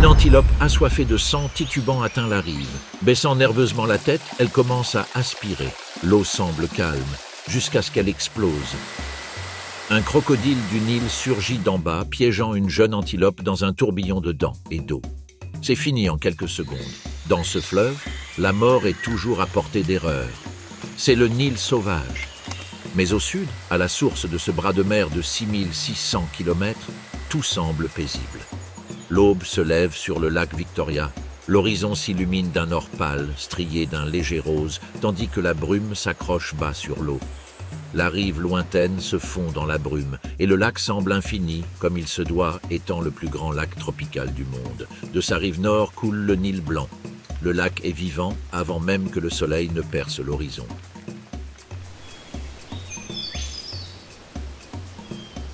Une antilope assoiffée de sang titubant atteint la rive. Baissant nerveusement la tête, elle commence à aspirer. L'eau semble calme, jusqu'à ce qu'elle explose. Un crocodile du Nil surgit d'en bas, piégeant une jeune antilope dans un tourbillon de dents et d'eau. C'est fini en quelques secondes. Dans ce fleuve, la mort est toujours à portée d'erreur. C'est le Nil sauvage. Mais au sud, à la source de ce bras de mer de 6600 km, tout semble paisible. L'aube se lève sur le lac Victoria. L'horizon s'illumine d'un or pâle, strié d'un léger rose, tandis que la brume s'accroche bas sur l'eau. La rive lointaine se fond dans la brume, et le lac semble infini, comme il se doit, étant le plus grand lac tropical du monde. De sa rive nord coule le Nil blanc. Le lac est vivant avant même que le soleil ne perce l'horizon.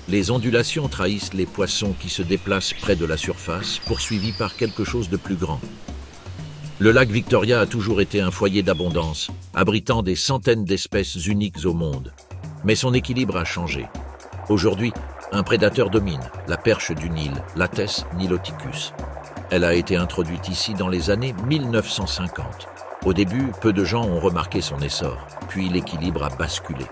Les ondulations trahissent les poissons qui se déplacent près de la surface, poursuivis par quelque chose de plus grand. Le lac Victoria a toujours été un foyer d'abondance, abritant des centaines d'espèces uniques au monde. Mais son équilibre a changé. Aujourd'hui, un prédateur domine, la perche du Nil, Lathès niloticus. Elle a été introduite ici dans les années 1950. Au début, peu de gens ont remarqué son essor, puis l'équilibre a basculé.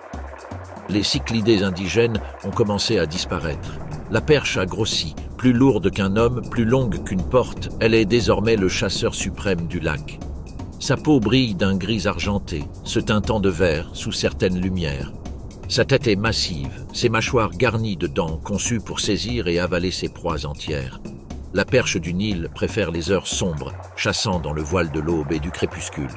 Les cyclidés indigènes ont commencé à disparaître. La perche a grossi, plus lourde qu'un homme, plus longue qu'une porte, elle est désormais le chasseur suprême du lac. Sa peau brille d'un gris argenté, se teintant de vert sous certaines lumières. Sa tête est massive, ses mâchoires garnies de dents conçues pour saisir et avaler ses proies entières. La perche du Nil préfère les heures sombres, chassant dans le voile de l'aube et du crépuscule.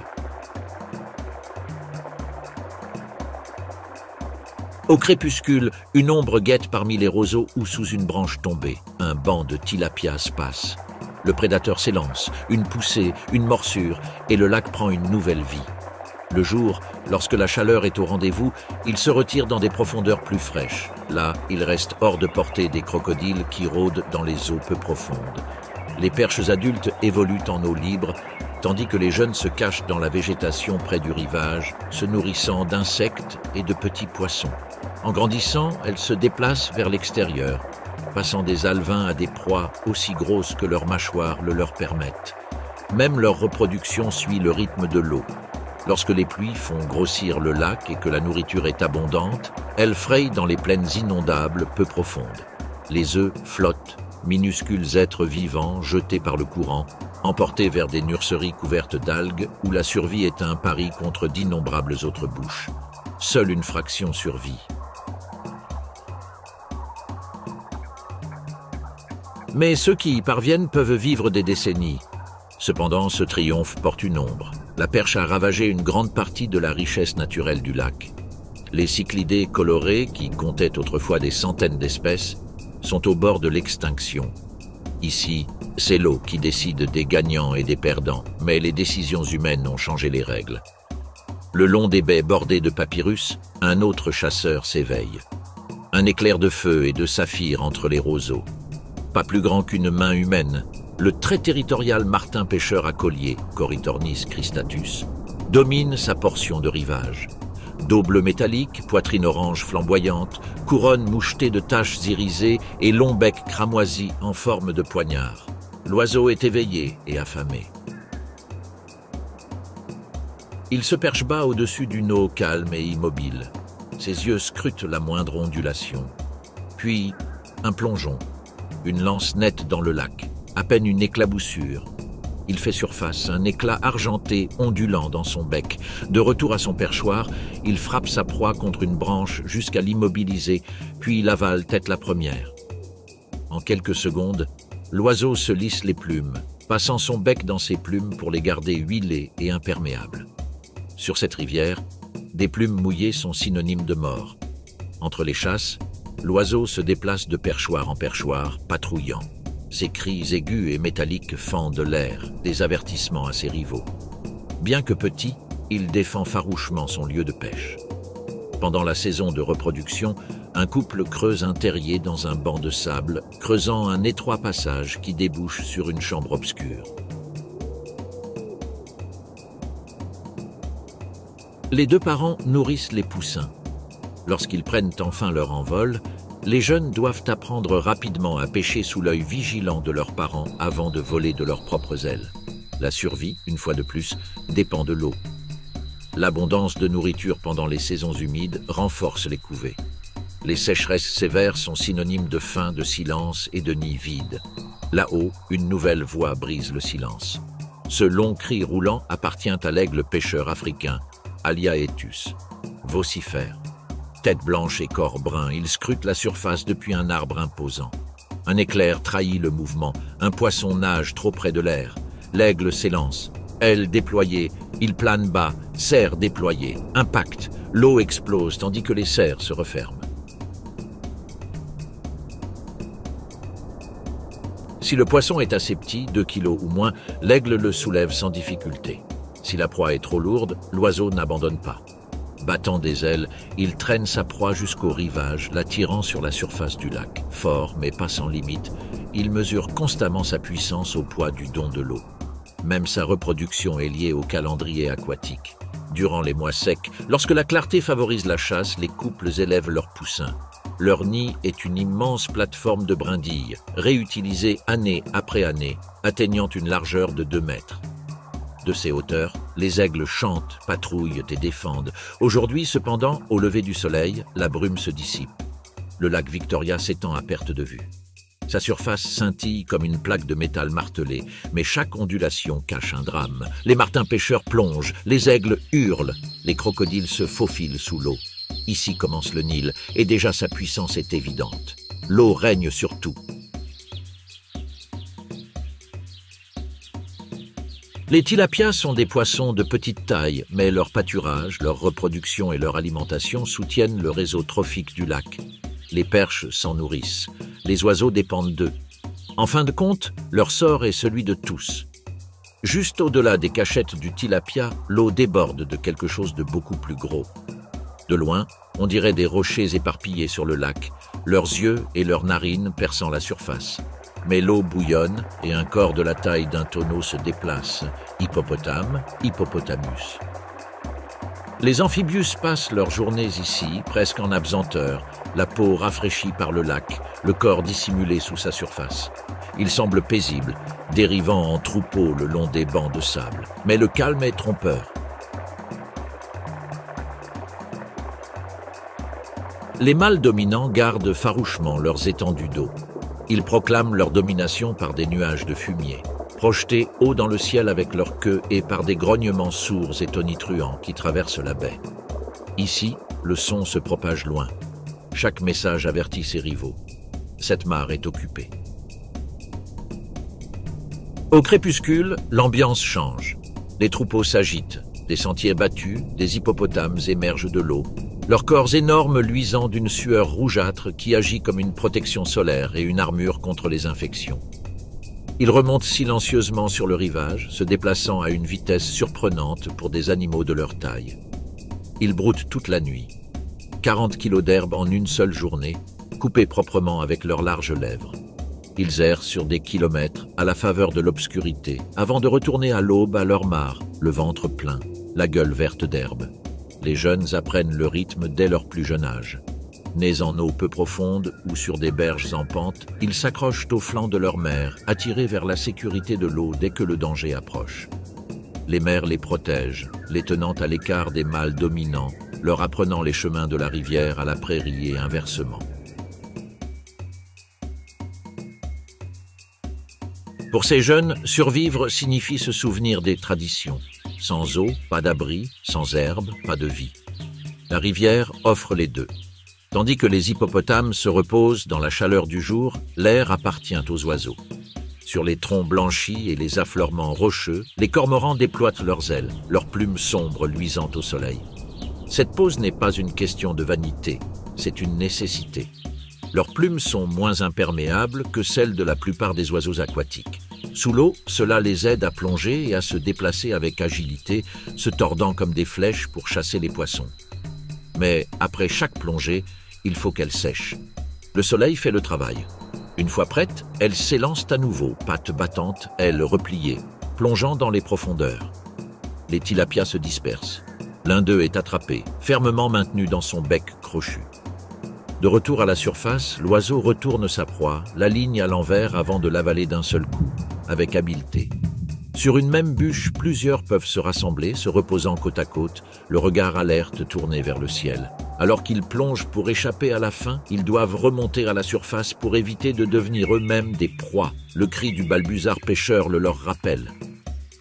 Au crépuscule, une ombre guette parmi les roseaux ou sous une branche tombée. Un banc de tilapias passe. Le prédateur s'élance, une poussée, une morsure, et le lac prend une nouvelle vie. Le jour, lorsque la chaleur est au rendez-vous, il se retire dans des profondeurs plus fraîches. Là, il reste hors de portée des crocodiles qui rôdent dans les eaux peu profondes. Les perches adultes évoluent en eau libre, tandis que les jeunes se cachent dans la végétation près du rivage, se nourrissant d'insectes et de petits poissons. En grandissant, elles se déplacent vers l'extérieur, passant des alevins à des proies aussi grosses que leurs mâchoires le leur permettent. Même leur reproduction suit le rythme de l'eau. Lorsque les pluies font grossir le lac et que la nourriture est abondante, elles frayent dans les plaines inondables peu profondes. Les œufs flottent, minuscules êtres vivants jetés par le courant, emportés vers des nurseries couvertes d'algues où la survie est un pari contre d'innombrables autres bouches. Seule une fraction survit. Mais ceux qui y parviennent peuvent vivre des décennies. Cependant, ce triomphe porte une ombre. La perche a ravagé une grande partie de la richesse naturelle du lac. Les cyclidés colorés, qui comptaient autrefois des centaines d'espèces, sont au bord de l'extinction. Ici, c'est l'eau qui décide des gagnants et des perdants, mais les décisions humaines ont changé les règles. Le long des baies bordées de papyrus, un autre chasseur s'éveille. Un éclair de feu et de saphir entre les roseaux. Pas plus grand qu'une main humaine, le très territorial martin pêcheur à collier, Corytornis cristatus, domine sa portion de rivage. Dos bleu métallique, poitrine orange flamboyante, couronne mouchetée de taches irisées et long bec cramoisi en forme de poignard. L'oiseau est éveillé et affamé. Il se perche bas au-dessus d'une eau calme et immobile. Ses yeux scrutent la moindre ondulation. Puis, un plongeon, une lance nette dans le lac, à peine une éclaboussure. Il fait surface, un éclat argenté ondulant dans son bec. De retour à son perchoir, il frappe sa proie contre une branche jusqu'à l'immobiliser, puis l'avale tête la première. En quelques secondes, l'oiseau se lisse les plumes, passant son bec dans ses plumes pour les garder huilées et imperméables. Sur cette rivière, des plumes mouillées sont synonymes de mort. Entre les chasses, l'oiseau se déplace de perchoir en perchoir, patrouillant. Ses cris aigus et métalliques fendent l'air, des avertissements à ses rivaux. Bien que petit, il défend farouchement son lieu de pêche. Pendant la saison de reproduction, un couple creuse un terrier dans un banc de sable, creusant un étroit passage qui débouche sur une chambre obscure. Les deux parents nourrissent les poussins. Lorsqu'ils prennent enfin leur envol, Les jeunes doivent apprendre rapidement à pêcher sous l'œil vigilant de leurs parents avant de voler de leurs propres ailes. La survie, une fois de plus, dépend de l'eau. L'abondance de nourriture pendant les saisons humides renforce les couvées. Les sécheresses sévères sont synonymes de faim, de silence et de nids vides. Là-haut, une nouvelle voix brise le silence. Ce long cri roulant appartient à l'aigle pêcheur africain, Aliaetus. Vocifère. Tête blanche et corps brun, il scrute la surface depuis un arbre imposant. Un éclair trahit le mouvement, un poisson nage trop près de l'air. L'aigle s'élance. Ailes déployées, il plane bas, serres déployées. Impact, l'eau explose tandis que les serres se referment. Si le poisson est assez petit, 2 kilos ou moins, l'aigle le soulève sans difficulté. Si la proie est trop lourde, l'oiseau n'abandonne pas. Battant des ailes, il traîne sa proie jusqu'au rivage, la tirant sur la surface du lac. Fort, mais pas sans limite, il mesure constamment sa puissance au poids du don de l'eau. Même sa reproduction est liée au calendrier aquatique. Durant les mois secs, lorsque la clarté favorise la chasse, les couples élèvent leurs poussins. Leur nid est une immense plateforme de brindilles, réutilisée année après année, atteignant une largeur de 2 mètres. De ces hauteurs, les aigles chantent, patrouillent et défendent. Aujourd'hui, cependant, au lever du soleil, la brume se dissipe. Le lac Victoria s'étend à perte de vue. Sa surface scintille comme une plaque de métal martelé, mais chaque ondulation cache un drame. Les martins pêcheurs plongent, les aigles hurlent, les crocodiles se faufilent sous l'eau. Ici commence le Nil, et déjà sa puissance est évidente. L'eau règne sur tout. Les tilapias sont des poissons de petite taille, mais leur pâturage, leur reproduction et leur alimentation soutiennent le réseau trophique du lac. Les perches s'en nourrissent. Les oiseaux dépendent d'eux. En fin de compte, leur sort est celui de tous. Juste au-delà des cachettes du tilapia, l'eau déborde de quelque chose de beaucoup plus gros. De loin, on dirait des rochers éparpillés sur le lac, leurs yeux et leurs narines perçant la surface. Mais l'eau bouillonne et un corps de la taille d'un tonneau se déplace. Hippopotame, hippopotamus. Les amphibius passent leurs journées ici, presque en absenteur, la peau rafraîchie par le lac, le corps dissimulé sous sa surface. Ils semblent paisibles, dérivant en troupeaux le long des bancs de sable. Mais le calme est trompeur. Les mâles dominants gardent farouchement leurs étendues d'eau. Ils proclament leur domination par des nuages de fumier, projetés haut dans le ciel avec leur queue et par des grognements sourds et tonitruants qui traversent la baie. Ici, le son se propage loin. Chaque message avertit ses rivaux. Cette mare est occupée. Au crépuscule, l'ambiance change. Les troupeaux s'agitent, des sentiers battus, des hippopotames émergent de l'eau. Leurs corps énormes luisant d'une sueur rougeâtre qui agit comme une protection solaire et une armure contre les infections. Ils remontent silencieusement sur le rivage, se déplaçant à une vitesse surprenante pour des animaux de leur taille. Ils broutent toute la nuit. 40 kilos d'herbe en une seule journée, coupés proprement avec leurs larges lèvres. Ils errent sur des kilomètres à la faveur de l'obscurité, avant de retourner à l'aube à leur mare, le ventre plein, la gueule verte d'herbe. Les jeunes apprennent le rythme dès leur plus jeune âge. Nés en eau peu profonde ou sur des berges en pente, ils s'accrochent aux flancs de leur mère, attirés vers la sécurité de l'eau dès que le danger approche. Les mères les protègent, les tenant à l'écart des mâles dominants, leur apprenant les chemins de la rivière à la prairie et inversement. Pour ces jeunes, survivre signifie se souvenir des traditions. Sans eau, pas d'abri, sans herbe, pas de vie. La rivière offre les deux. Tandis que les hippopotames se reposent dans la chaleur du jour, l'air appartient aux oiseaux. Sur les troncs blanchis et les affleurements rocheux, les cormorans déploient leurs ailes, leurs plumes sombres luisant au soleil. Cette pose n'est pas une question de vanité, c'est une nécessité. Leurs plumes sont moins imperméables que celles de la plupart des oiseaux aquatiques. Sous l'eau, cela les aide à plonger et à se déplacer avec agilité, se tordant comme des flèches pour chasser les poissons. Mais après chaque plongée, il faut qu'elles sèchent. Le soleil fait le travail. Une fois prêtes, elles s'élancent à nouveau, pattes battantes, ailes repliées, plongeant dans les profondeurs. Les tilapias se dispersent. L'un d'eux est attrapé, fermement maintenu dans son bec crochu. De retour à la surface, l'oiseau retourne sa proie, l'aligne à l'envers avant de l'avaler d'un seul coup, avec habileté. Sur une même bûche, plusieurs peuvent se rassembler, se reposant côte à côte, le regard alerte tourné vers le ciel. Alors qu'ils plongent pour échapper à la faim, ils doivent remonter à la surface pour éviter de devenir eux-mêmes des proies. Le cri du balbuzard pêcheur le leur rappelle.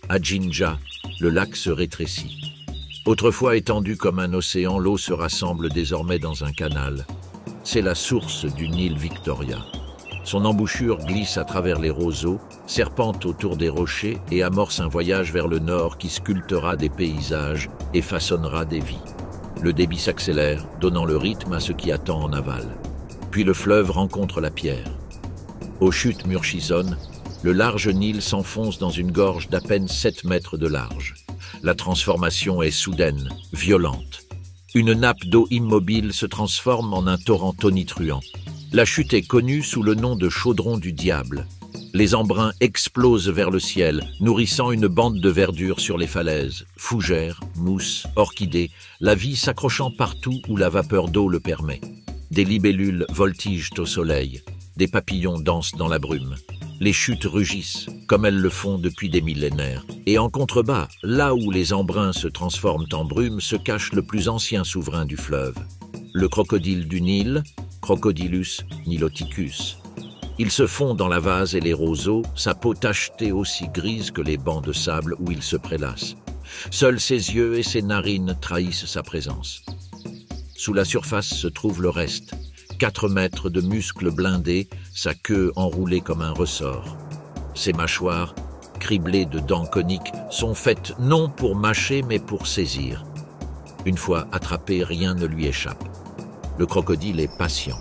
À Jinja, le lac se rétrécit. Autrefois étendu comme un océan, l'eau se rassemble désormais dans un canal. C'est la source du Nil Victoria. Son embouchure glisse à travers les roseaux, serpente autour des rochers et amorce un voyage vers le nord qui sculptera des paysages et façonnera des vies. Le débit s'accélère, donnant le rythme à ce qui attend en aval. Puis le fleuve rencontre la pierre. Aux chutes Murchison, le large Nil s'enfonce dans une gorge d'à peine 7 mètres de large. La transformation est soudaine, violente. Une nappe d'eau immobile se transforme en un torrent tonitruant. La chute est connue sous le nom de chaudron du diable. Les embruns explosent vers le ciel, nourrissant une bande de verdure sur les falaises. Fougères, mousses, orchidées, la vie s'accrochant partout où la vapeur d'eau le permet. Des libellules voltigent au soleil, des papillons dansent dans la brume. Les chutes rugissent, comme elles le font depuis des millénaires. Et en contrebas, là où les embruns se transforment en brume, se cache le plus ancien souverain du fleuve. Le crocodile du Nil, Crocodilus niloticus. Il se fond dans la vase et les roseaux, sa peau tachetée aussi grise que les bancs de sable où il se prélasse. Seuls ses yeux et ses narines trahissent sa présence. Sous la surface se trouve le reste. 4 mètres de muscles blindés, sa queue enroulée comme un ressort. Ses mâchoires, criblées de dents coniques, sont faites non pour mâcher mais pour saisir. Une fois attrapé, rien ne lui échappe. Le crocodile est patient.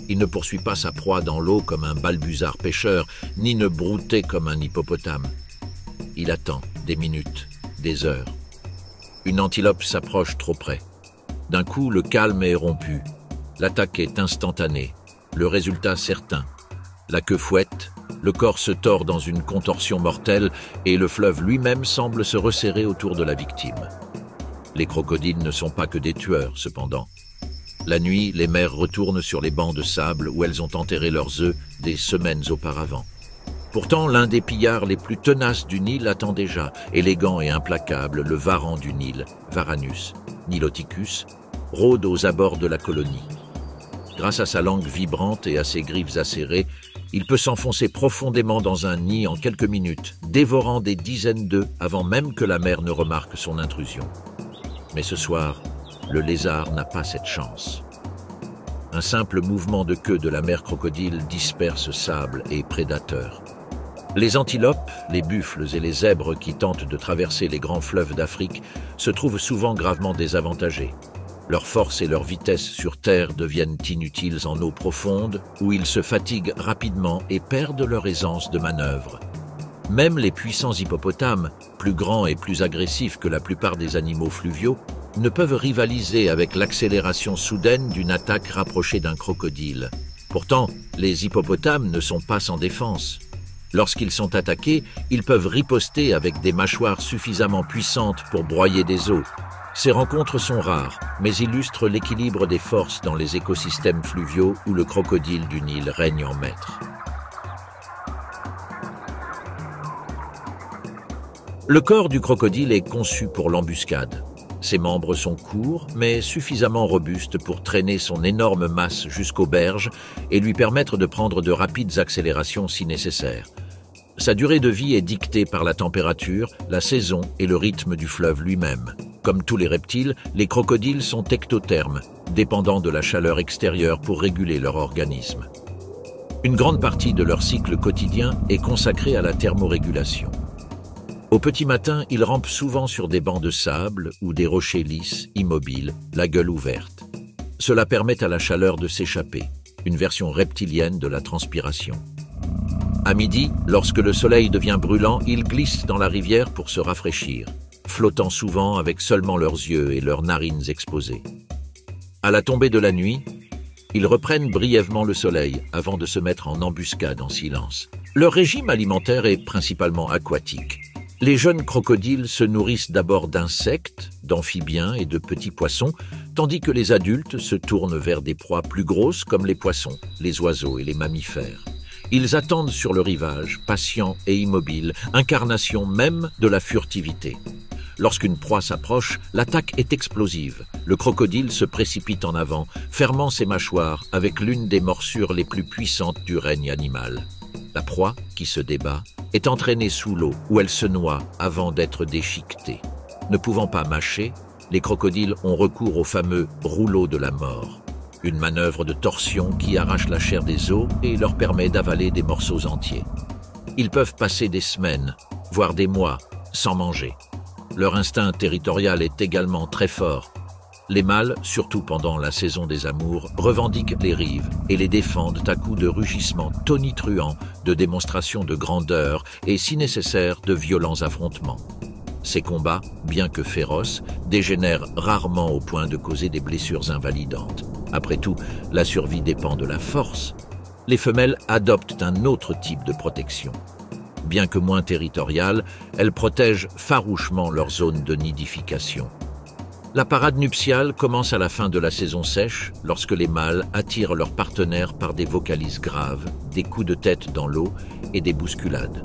Il ne poursuit pas sa proie dans l'eau comme un balbuzard pêcheur, ni ne brouter comme un hippopotame. Il attend des minutes, des heures. Une antilope s'approche trop près. D'un coup, le calme est rompu. L'attaque est instantanée, le résultat certain. La queue fouette, le corps se tord dans une contorsion mortelle et le fleuve lui-même semble se resserrer autour de la victime. Les crocodiles ne sont pas que des tueurs, cependant. La nuit, les mères retournent sur les bancs de sable où elles ont enterré leurs œufs des semaines auparavant. Pourtant, l'un des pillards les plus tenaces du Nil attend déjà, élégant et implacable, le varan du Nil, Varanus niloticus, rôde aux abords de la colonie. Grâce à sa langue vibrante et à ses griffes acérées, il peut s'enfoncer profondément dans un nid en quelques minutes, dévorant des dizaines d'œufs avant même que la mère ne remarque son intrusion. Mais ce soir, le lézard n'a pas cette chance. Un simple mouvement de queue de la mère crocodile disperse sable et prédateurs. Les antilopes, les buffles et les zèbres qui tentent de traverser les grands fleuves d'Afrique se trouvent souvent gravement désavantagés. Leur force et leur vitesse sur terre deviennent inutiles en eau profonde, où ils se fatiguent rapidement et perdent leur aisance de manœuvre. Même les puissants hippopotames, plus grands et plus agressifs que la plupart des animaux fluviaux, ne peuvent rivaliser avec l'accélération soudaine d'une attaque rapprochée d'un crocodile. Pourtant, les hippopotames ne sont pas sans défense. Lorsqu'ils sont attaqués, ils peuvent riposter avec des mâchoires suffisamment puissantes pour broyer des os. Ces rencontres sont rares, mais illustrent l'équilibre des forces dans les écosystèmes fluviaux où le crocodile du Nil règne en maître. Le corps du crocodile est conçu pour l'embuscade. Ses membres sont courts, mais suffisamment robustes pour traîner son énorme masse jusqu'aux berges et lui permettre de prendre de rapides accélérations si nécessaire. Sa durée de vie est dictée par la température, la saison et le rythme du fleuve lui-même. Comme tous les reptiles, les crocodiles sont ectothermes, dépendant de la chaleur extérieure pour réguler leur organisme. Une grande partie de leur cycle quotidien est consacrée à la thermorégulation. Au petit matin, ils rampent souvent sur des bancs de sable ou des rochers lisses, immobiles, la gueule ouverte. Cela permet à la chaleur de s'échapper, une version reptilienne de la transpiration. À midi, lorsque le soleil devient brûlant, ils glissent dans la rivière pour se rafraîchir, flottant souvent avec seulement leurs yeux et leurs narines exposées. À la tombée de la nuit, ils reprennent brièvement le soleil avant de se mettre en embuscade en silence. Leur régime alimentaire est principalement aquatique. Les jeunes crocodiles se nourrissent d'abord d'insectes, d'amphibiens et de petits poissons, tandis que les adultes se tournent vers des proies plus grosses comme les poissons, les oiseaux et les mammifères. Ils attendent sur le rivage, patients et immobiles, incarnation même de la furtivité. Lorsqu'une proie s'approche, l'attaque est explosive. Le crocodile se précipite en avant, fermant ses mâchoires avec l'une des morsures les plus puissantes du règne animal. La proie, qui se débat, est entraînée sous l'eau où elle se noie avant d'être déchiquetée. Ne pouvant pas mâcher, les crocodiles ont recours au fameux rouleau de la mort. Une manœuvre de torsion qui arrache la chair des os et leur permet d'avaler des morceaux entiers. Ils peuvent passer des semaines, voire des mois, sans manger. Leur instinct territorial est également très fort. Les mâles, surtout pendant la saison des amours, revendiquent les rives et les défendent à coups de rugissements tonitruants, de démonstrations de grandeur et, si nécessaire, de violents affrontements. Ces combats, bien que féroces, dégénèrent rarement au point de causer des blessures invalidantes. Après tout, la survie dépend de la force. Les femelles adoptent un autre type de protection. Bien que moins territoriales, elles protègent farouchement leur zone de nidification. La parade nuptiale commence à la fin de la saison sèche, lorsque les mâles attirent leurs partenaires par des vocalises graves, des coups de tête dans l'eau et des bousculades.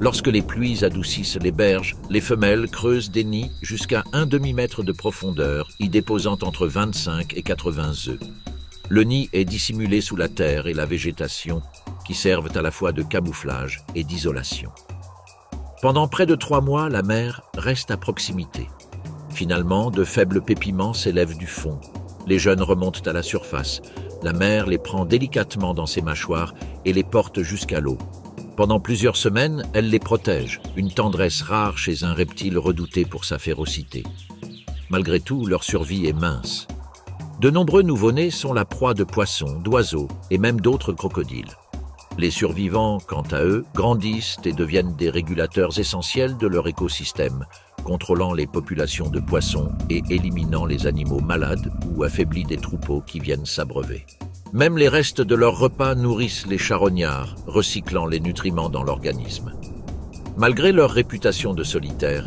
Lorsque les pluies adoucissent les berges, les femelles creusent des nids jusqu'à 1 demi-mètre de profondeur, y déposant entre 25 et 80 œufs. Le nid est dissimulé sous la terre et la végétation, qui servent à la fois de camouflage et d'isolation. Pendant près de 3 mois, la mère reste à proximité. Finalement, de faibles pépiments s'élèvent du fond. Les jeunes remontent à la surface. La mère les prend délicatement dans ses mâchoires et les porte jusqu'à l'eau. Pendant plusieurs semaines, elle les protège, une tendresse rare chez un reptile redouté pour sa férocité. Malgré tout, leur survie est mince. De nombreux nouveau-nés sont la proie de poissons, d'oiseaux et même d'autres crocodiles. Les survivants, quant à eux, grandissent et deviennent des régulateurs essentiels de leur écosystème, contrôlant les populations de poissons et éliminant les animaux malades ou affaiblis des troupeaux qui viennent s'abreuver. Même les restes de leur repas nourrissent les charognards, recyclant les nutriments dans l'organisme. Malgré leur réputation de solitaires,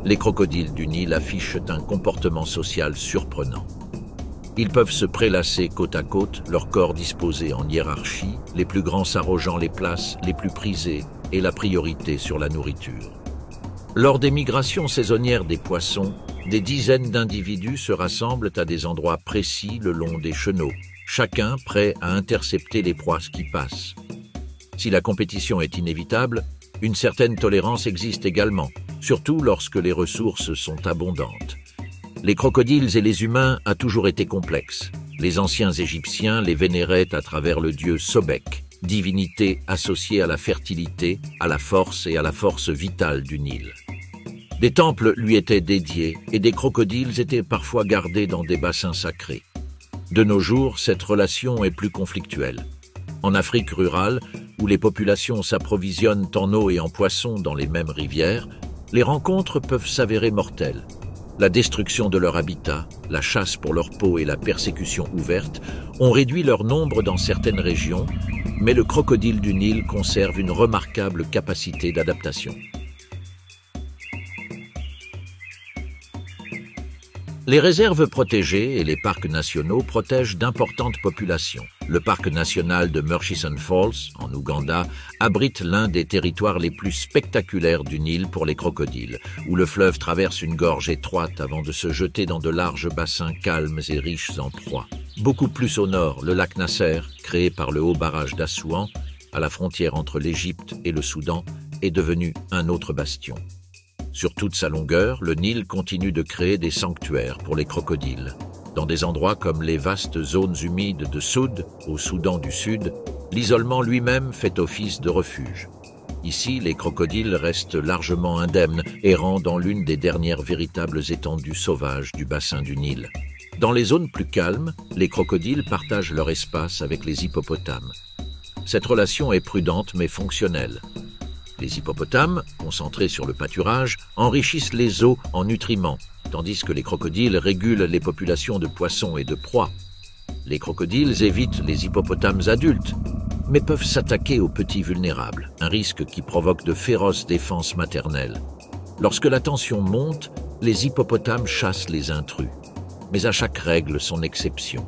les crocodiles du Nil affichent un comportement social surprenant. Ils peuvent se prélasser côte à côte, leurs corps disposés en hiérarchie, les plus grands s'arrogeant les places les plus prisées et la priorité sur la nourriture. Lors des migrations saisonnières des poissons, des dizaines d'individus se rassemblent à des endroits précis le long des chenaux, chacun prêt à intercepter les proies qui passent. Si la compétition est inévitable, une certaine tolérance existe également, surtout lorsque les ressources sont abondantes. Les crocodiles et les humains a toujours été complexes. Les anciens Égyptiens les vénéraient à travers le dieu Sobek, divinité associée à la fertilité, à la force et à la force vitale du Nil. Des temples lui étaient dédiés et des crocodiles étaient parfois gardés dans des bassins sacrés. De nos jours, cette relation est plus conflictuelle. En Afrique rurale, où les populations s'approvisionnent en eau et en poissons dans les mêmes rivières, les rencontres peuvent s'avérer mortelles. La destruction de leur habitat, la chasse pour leur peau et la persécution ouverte ont réduit leur nombre dans certaines régions, mais le crocodile du Nil conserve une remarquable capacité d'adaptation. Les réserves protégées et les parcs nationaux protègent d'importantes populations. Le parc national de Murchison Falls, en Ouganda, abrite l'un des territoires les plus spectaculaires du Nil pour les crocodiles, où le fleuve traverse une gorge étroite avant de se jeter dans de larges bassins calmes et riches en proies. Beaucoup plus au nord, le lac Nasser, créé par le haut barrage d'Assouan, à la frontière entre l'Égypte et le Soudan, est devenu un autre bastion. Sur toute sa longueur, le Nil continue de créer des sanctuaires pour les crocodiles. Dans des endroits comme les vastes zones humides de Soud, au Soudan du Sud, l'isolement lui-même fait office de refuge. Ici, les crocodiles restent largement indemnes, errant dans l'une des dernières véritables étendues sauvages du bassin du Nil. Dans les zones plus calmes, les crocodiles partagent leur espace avec les hippopotames. Cette relation est prudente mais fonctionnelle. Les hippopotames, concentrés sur le pâturage, enrichissent les eaux en nutriments, tandis que les crocodiles régulent les populations de poissons et de proies. Les crocodiles évitent les hippopotames adultes. mais peuvent s'attaquer aux petits vulnérables, un risque qui provoque de féroces défenses maternelles. Lorsque la tension monte, les hippopotames chassent les intrus. Mais à chaque règle son exception.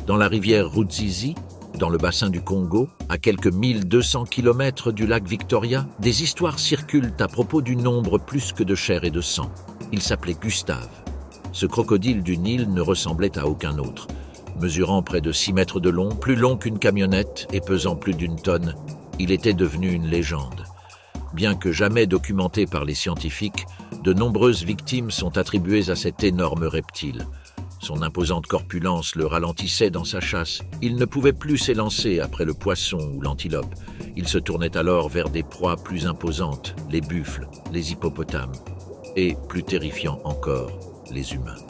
Dans la rivière Ruzizi, dans le bassin du Congo, à quelques 1200 km du lac Victoria, des histoires circulent à propos d'une ombre plus que de chair et de sang. Il s'appelait Gustave. Ce crocodile du Nil ne ressemblait à aucun autre. Mesurant près de 6 mètres de long, plus long qu'une camionnette et pesant plus d'une tonne, il était devenu une légende. Bien que jamais documenté par les scientifiques, de nombreuses victimes sont attribuées à cet énorme reptile. Son imposante corpulence le ralentissait dans sa chasse. Il ne pouvait plus s'élancer après le poisson ou l'antilope. Il se tournait alors vers des proies plus imposantes, les buffles, les hippopotames, et, plus terrifiant encore, les humains.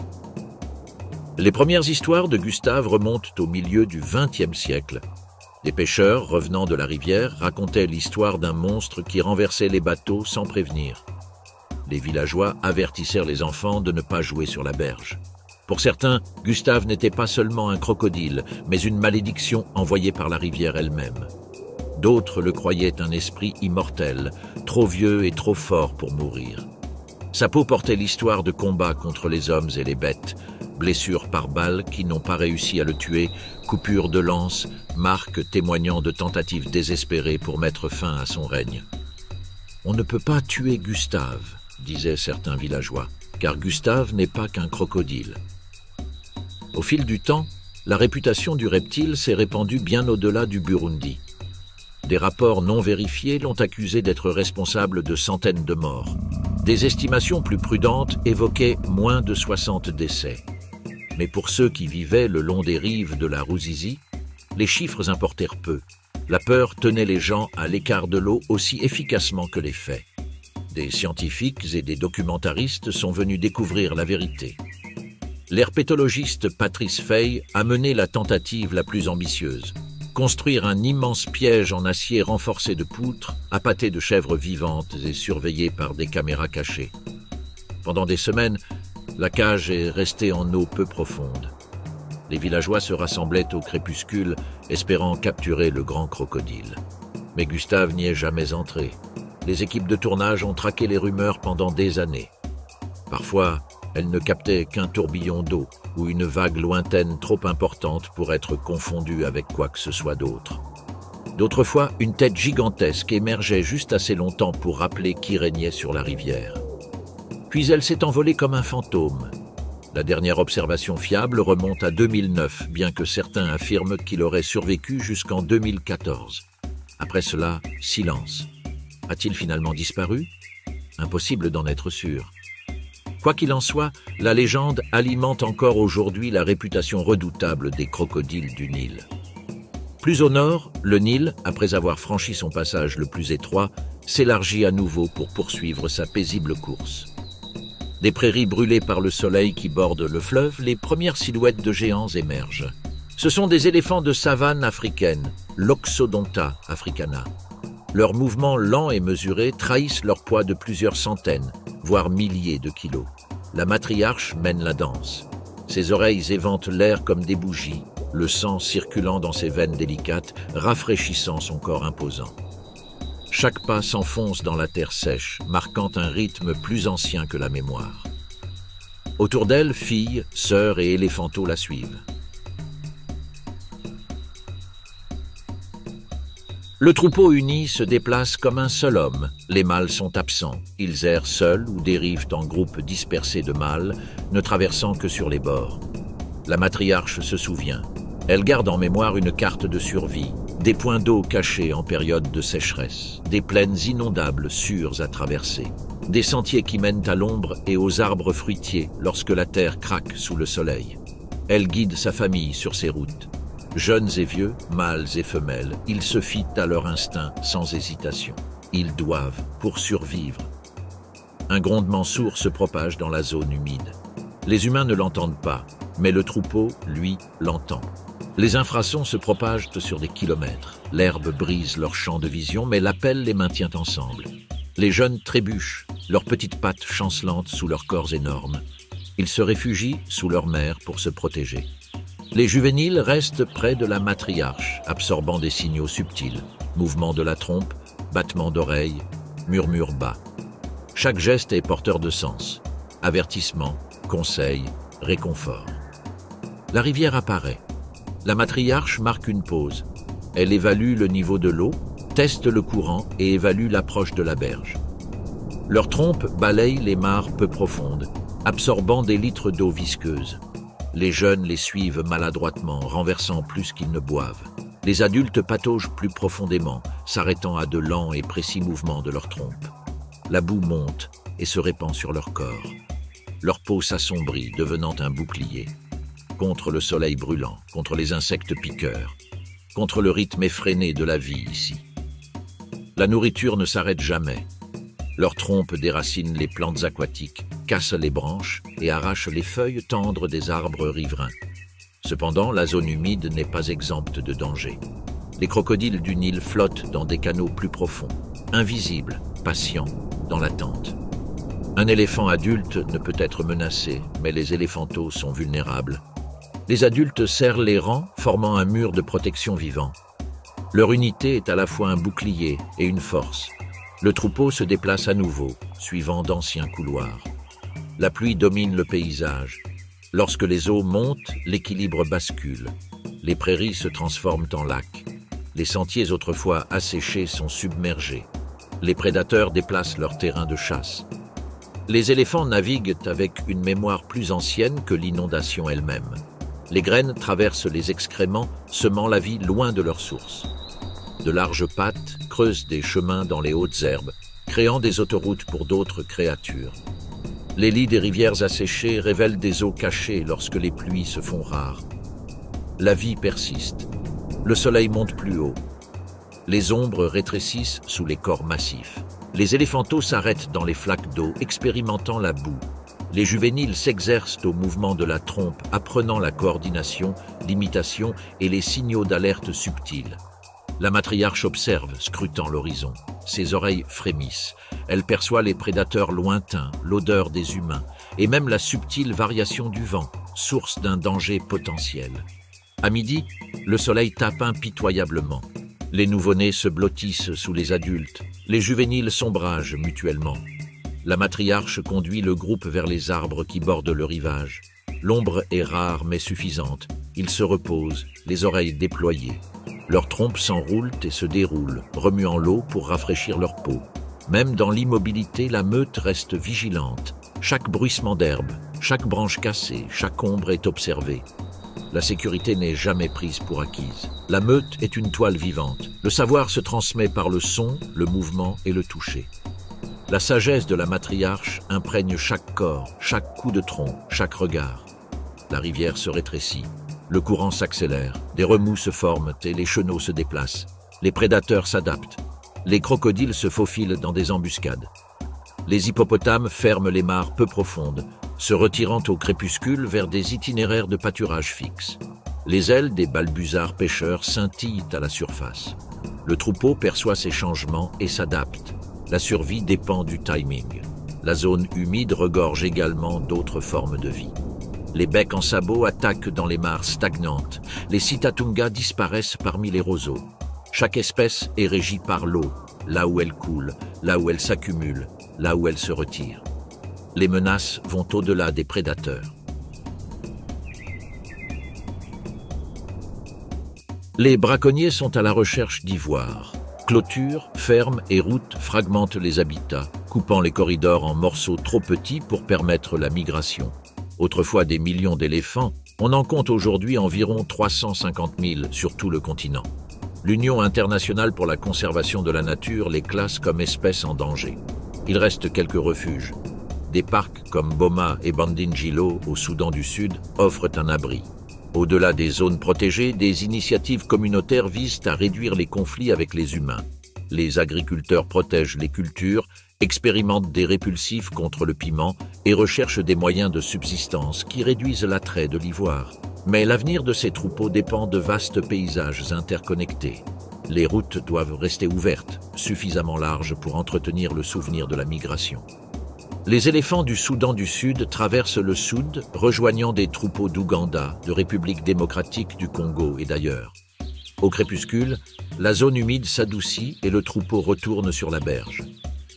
Les premières histoires de Gustave remontent au milieu du XXe siècle. Des pêcheurs, revenant de la rivière, racontaient l'histoire d'un monstre qui renversait les bateaux sans prévenir. Les villageois avertissèrent les enfants de ne pas jouer sur la berge. Pour certains, Gustave n'était pas seulement un crocodile, mais une malédiction envoyée par la rivière elle-même. D'autres le croyaient un esprit immortel, trop vieux et trop fort pour mourir. Sa peau portait l'histoire de combats contre les hommes et les bêtes, blessures par balles qui n'ont pas réussi à le tuer, coupures de lance, marques témoignant de tentatives désespérées pour mettre fin à son règne. « On ne peut pas tuer Gustave », disaient certains villageois, car Gustave n'est pas qu'un crocodile. Au fil du temps, la réputation du reptile s'est répandue bien au-delà du Burundi. Des rapports non vérifiés l'ont accusé d'être responsable de centaines de morts. Des estimations plus prudentes évoquaient moins de 60 décès. Mais pour ceux qui vivaient le long des rives de la Ruzizi, les chiffres importèrent peu. La peur tenait les gens à l'écart de l'eau aussi efficacement que les faits. Des scientifiques et des documentaristes sont venus découvrir la vérité. L'herpétologiste Patrice Fey a mené la tentative la plus ambitieuse. Construire un immense piège en acier renforcé de poutres, appâté de chèvres vivantes et surveillé par des caméras cachées. Pendant des semaines, la cage est restée en eau peu profonde. Les villageois se rassemblaient au crépuscule, espérant capturer le grand crocodile. Mais Gustave n'y est jamais entré. Les équipes de tournage ont traqué les rumeurs pendant des années. Parfois, elles ne captaient qu'un tourbillon d'eau ou une vague lointaine trop importante pour être confondue avec quoi que ce soit d'autre. D'autres fois, une tête gigantesque émergeait juste assez longtemps pour rappeler qui régnait sur la rivière. Puis elle s'est envolée comme un fantôme. La dernière observation fiable remonte à 2009, bien que certains affirment qu'il aurait survécu jusqu'en 2014. Après cela, silence. A-t-il finalement disparu? Impossible d'en être sûr. Quoi qu'il en soit, la légende alimente encore aujourd'hui la réputation redoutable des crocodiles du Nil. Plus au nord, le Nil, après avoir franchi son passage le plus étroit, s'élargit à nouveau pour poursuivre sa paisible course. Des prairies brûlées par le soleil qui bordent le fleuve, les premières silhouettes de géants émergent. Ce sont des éléphants de savane africaine, l'Oxodonta africana. Leurs mouvements lents et mesurés trahissent leur poids de plusieurs centaines, voire milliers de kilos. La matriarche mène la danse. Ses oreilles éventent l'air comme des bougies, le sang circulant dans ses veines délicates, rafraîchissant son corps imposant. Chaque pas s'enfonce dans la terre sèche, marquant un rythme plus ancien que la mémoire. Autour d'elle, filles, sœurs et éléphanteaux la suivent. Le troupeau uni se déplace comme un seul homme. Les mâles sont absents. Ils errent seuls ou dérivent en groupes dispersés de mâles, ne traversant que sur les bords. La matriarche se souvient. Elle garde en mémoire une carte de survie, des points d'eau cachés en période de sécheresse, des plaines inondables sûres à traverser, des sentiers qui mènent à l'ombre et aux arbres fruitiers lorsque la terre craque sous le soleil. Elle guide sa famille sur ces routes. Jeunes et vieux, mâles et femelles, ils se fient à leur instinct sans hésitation. Ils doivent, pour survivre. Un grondement sourd se propage dans la zone humide. Les humains ne l'entendent pas, mais le troupeau, lui, l'entend. Les infrasons se propagent sur des kilomètres. L'herbe brise leur champ de vision, mais l'appel les maintient ensemble. Les jeunes trébuchent, leurs petites pattes chancelantes sous leurs corps énormes. Ils se réfugient sous leur mère pour se protéger. Les juvéniles restent près de la matriarche, absorbant des signaux subtils, mouvement de la trompe, battement d'oreilles, murmure bas. Chaque geste est porteur de sens, avertissement, conseil, réconfort. La rivière apparaît. La matriarche marque une pause. Elle évalue le niveau de l'eau, teste le courant et évalue l'approche de la berge. Leur trompe balaye les mares peu profondes, absorbant des litres d'eau visqueuse. Les jeunes les suivent maladroitement, renversant plus qu'ils ne boivent. Les adultes pataugent plus profondément, s'arrêtant à de lents et précis mouvements de leur trompe. La boue monte et se répand sur leur corps. Leur peau s'assombrit, devenant un bouclier. Contre le soleil brûlant, contre les insectes piqueurs, contre le rythme effréné de la vie ici. La nourriture ne s'arrête jamais. Leurs trompes déracinent les plantes aquatiques, cassent les branches et arrachent les feuilles tendres des arbres riverains. Cependant, la zone humide n'est pas exempte de danger. Les crocodiles du Nil flottent dans des canaux plus profonds, invisibles, patients, dans l'attente. Un éléphant adulte ne peut être menacé, mais les éléphantos sont vulnérables. Les adultes serrent les rangs, formant un mur de protection vivant. Leur unité est à la fois un bouclier et une force. Le troupeau se déplace à nouveau, suivant d'anciens couloirs. La pluie domine le paysage. Lorsque les eaux montent, l'équilibre bascule. Les prairies se transforment en lacs. Les sentiers autrefois asséchés sont submergés. Les prédateurs déplacent leur terrain de chasse. Les éléphants naviguent avec une mémoire plus ancienne que l'inondation elle-même. Les graines traversent les excréments, semant la vie loin de leur source. De larges pattes creusent des chemins dans les hautes herbes, créant des autoroutes pour d'autres créatures. Les lits des rivières asséchées révèlent des eaux cachées lorsque les pluies se font rares. La vie persiste. Le soleil monte plus haut. Les ombres rétrécissent sous les corps massifs. Les éléphantos s'arrêtent dans les flaques d'eau, expérimentant la boue. Les juvéniles s'exercent au mouvement de la trompe, apprenant la coordination, l'imitation et les signaux d'alerte subtils. La matriarche observe, scrutant l'horizon. Ses oreilles frémissent. Elle perçoit les prédateurs lointains, l'odeur des humains, et même la subtile variation du vent, source d'un danger potentiel. À midi, le soleil tape impitoyablement. Les nouveau-nés se blottissent sous les adultes. Les juvéniles s'ombragent mutuellement. La matriarche conduit le groupe vers les arbres qui bordent le rivage. L'ombre est rare mais suffisante. Ils se reposent, les oreilles déployées. Leurs trompes s'enroulent et se déroulent, remuant l'eau pour rafraîchir leur peau. Même dans l'immobilité, la meute reste vigilante. Chaque bruissement d'herbe, chaque branche cassée, chaque ombre est observée. La sécurité n'est jamais prise pour acquise. La meute est une toile vivante. Le savoir se transmet par le son, le mouvement et le toucher. La sagesse de la matriarche imprègne chaque corps, chaque coup de tronc, chaque regard. La rivière se rétrécit. Le courant s'accélère, des remous se forment et les chenaux se déplacent. Les prédateurs s'adaptent. Les crocodiles se faufilent dans des embuscades. Les hippopotames ferment les mares peu profondes, se retirant au crépuscule vers des itinéraires de pâturage fixes. Les ailes des balbuzards pêcheurs scintillent à la surface. Le troupeau perçoit ces changements et s'adapte. La survie dépend du timing. La zone humide regorge également d'autres formes de vie. Les becs en sabot attaquent dans les mares stagnantes. Les citatungas disparaissent parmi les roseaux. Chaque espèce est régie par l'eau, là où elle coule, là où elle s'accumule, là où elle se retire. Les menaces vont au-delà des prédateurs. Les braconniers sont à la recherche d'ivoire. Clôtures, fermes et routes fragmentent les habitats, coupant les corridors en morceaux trop petits pour permettre la migration. Autrefois des millions d'éléphants, on en compte aujourd'hui environ 350 000 sur tout le continent. L'Union internationale pour la conservation de la nature les classe comme espèces en danger. Il reste quelques refuges. Des parcs comme Boma et Bandingilo au Soudan du Sud offrent un abri. Au-delà des zones protégées, des initiatives communautaires visent à réduire les conflits avec les humains. Les agriculteurs protègent les cultures, expérimentent des répulsifs contre le piment et recherchent des moyens de subsistance qui réduisent l'attrait de l'ivoire. Mais l'avenir de ces troupeaux dépend de vastes paysages interconnectés. Les routes doivent rester ouvertes, suffisamment larges pour entretenir le souvenir de la migration. Les éléphants du Soudan du Sud traversent le Soud, rejoignant des troupeaux d'Ouganda, de République démocratique du Congo et d'ailleurs. Au crépuscule, la zone humide s'adoucit et le troupeau retourne sur la berge.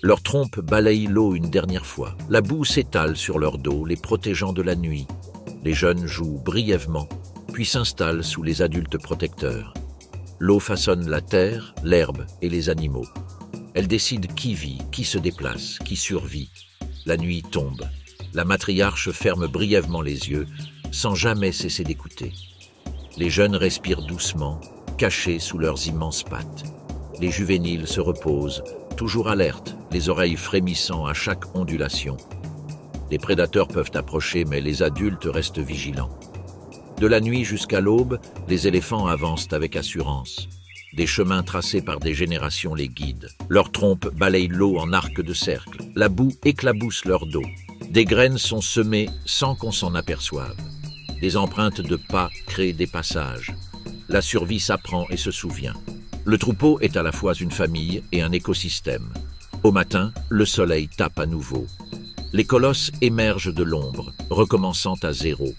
Leurs trompes balayent l'eau une dernière fois. La boue s'étale sur leur dos, les protégeant de la nuit. Les jeunes jouent brièvement, puis s'installent sous les adultes protecteurs. L'eau façonne la terre, l'herbe et les animaux. Elle décide qui vit, qui se déplace, qui survit. La nuit tombe. La matriarche ferme brièvement les yeux, sans jamais cesser d'écouter. Les jeunes respirent doucement, cachés sous leurs immenses pattes. Les juvéniles se reposent, toujours alertes, les oreilles frémissant à chaque ondulation. Les prédateurs peuvent approcher, mais les adultes restent vigilants. De la nuit jusqu'à l'aube, les éléphants avancent avec assurance. Des chemins tracés par des générations les guident. Leurs trompes balayent l'eau en arc de cercle. La boue éclabousse leur dos. Des graines sont semées sans qu'on s'en aperçoive. Des empreintes de pas créent des passages. La survie s'apprend et se souvient. Le troupeau est à la fois une famille et un écosystème. Au matin, le soleil tape à nouveau. Les colosses émergent de l'ombre, recommençant à zéro.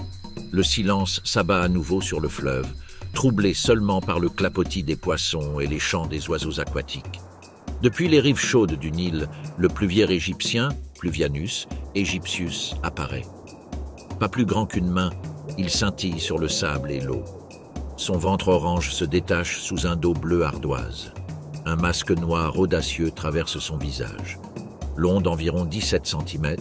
Le silence s'abat à nouveau sur le fleuve, troublé seulement par le clapotis des poissons et les chants des oiseaux aquatiques. Depuis les rives chaudes du Nil, le pluvier égyptien, Pluvianus Egyptius, apparaît. Pas plus grand qu'une main, il scintille sur le sable et l'eau. Son ventre orange se détache sous un dos bleu ardoise. Un masque noir audacieux traverse son visage. Long d'environ 17 cm,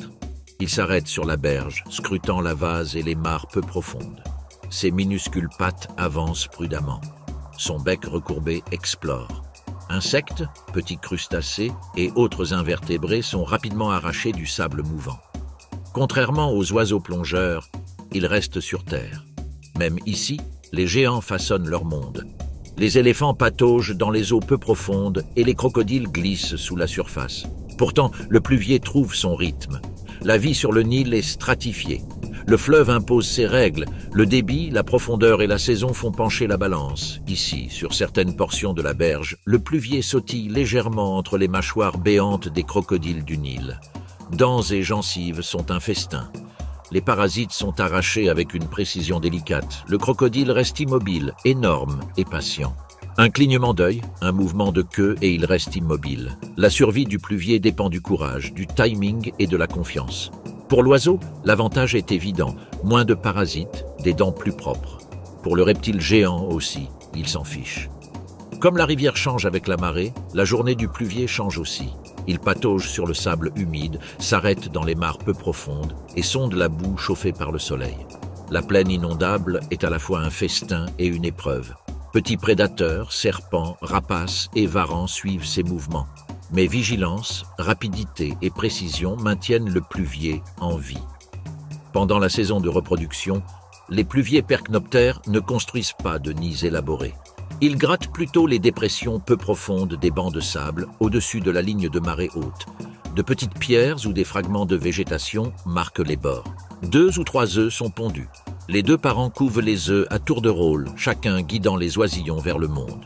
il s'arrête sur la berge, scrutant la vase et les mares peu profondes. Ses minuscules pattes avancent prudemment. Son bec recourbé explore. Insectes, petits crustacés et autres invertébrés sont rapidement arrachés du sable mouvant. Contrairement aux oiseaux plongeurs, ils restent sur terre. Même ici, les géants façonnent leur monde. Les éléphants pataugent dans les eaux peu profondes et les crocodiles glissent sous la surface. Pourtant, le pluvier trouve son rythme. La vie sur le Nil est stratifiée. Le fleuve impose ses règles. Le débit, la profondeur et la saison font pencher la balance. Ici, sur certaines portions de la berge, le pluvier sautille légèrement entre les mâchoires béantes des crocodiles du Nil. Dents et gencives sont un festin. Les parasites sont arrachés avec une précision délicate. Le crocodile reste immobile, énorme et patient. Un clignement d'œil, un mouvement de queue et il reste immobile. La survie du pluvier dépend du courage, du timing et de la confiance. Pour l'oiseau, l'avantage est évident. Moins de parasites, des dents plus propres. Pour le reptile géant aussi, il s'en fiche. Comme la rivière change avec la marée, la journée du pluvier change aussi. Il patauge sur le sable humide, s'arrête dans les mares peu profondes et sonde la boue chauffée par le soleil. La plaine inondable est à la fois un festin et une épreuve. Petits prédateurs, serpents, rapaces et varans suivent ses mouvements. Mais vigilance, rapidité et précision maintiennent le pluvier en vie. Pendant la saison de reproduction, les pluviers percnoptères ne construisent pas de nids élaborés. Ils grattent plutôt les dépressions peu profondes des bancs de sable au-dessus de la ligne de marée haute. De petites pierres ou des fragments de végétation marquent les bords. 2 ou 3 œufs sont pondus. Les 2 parents couvent les œufs à tour de rôle, chacun guidant les oisillons vers le monde.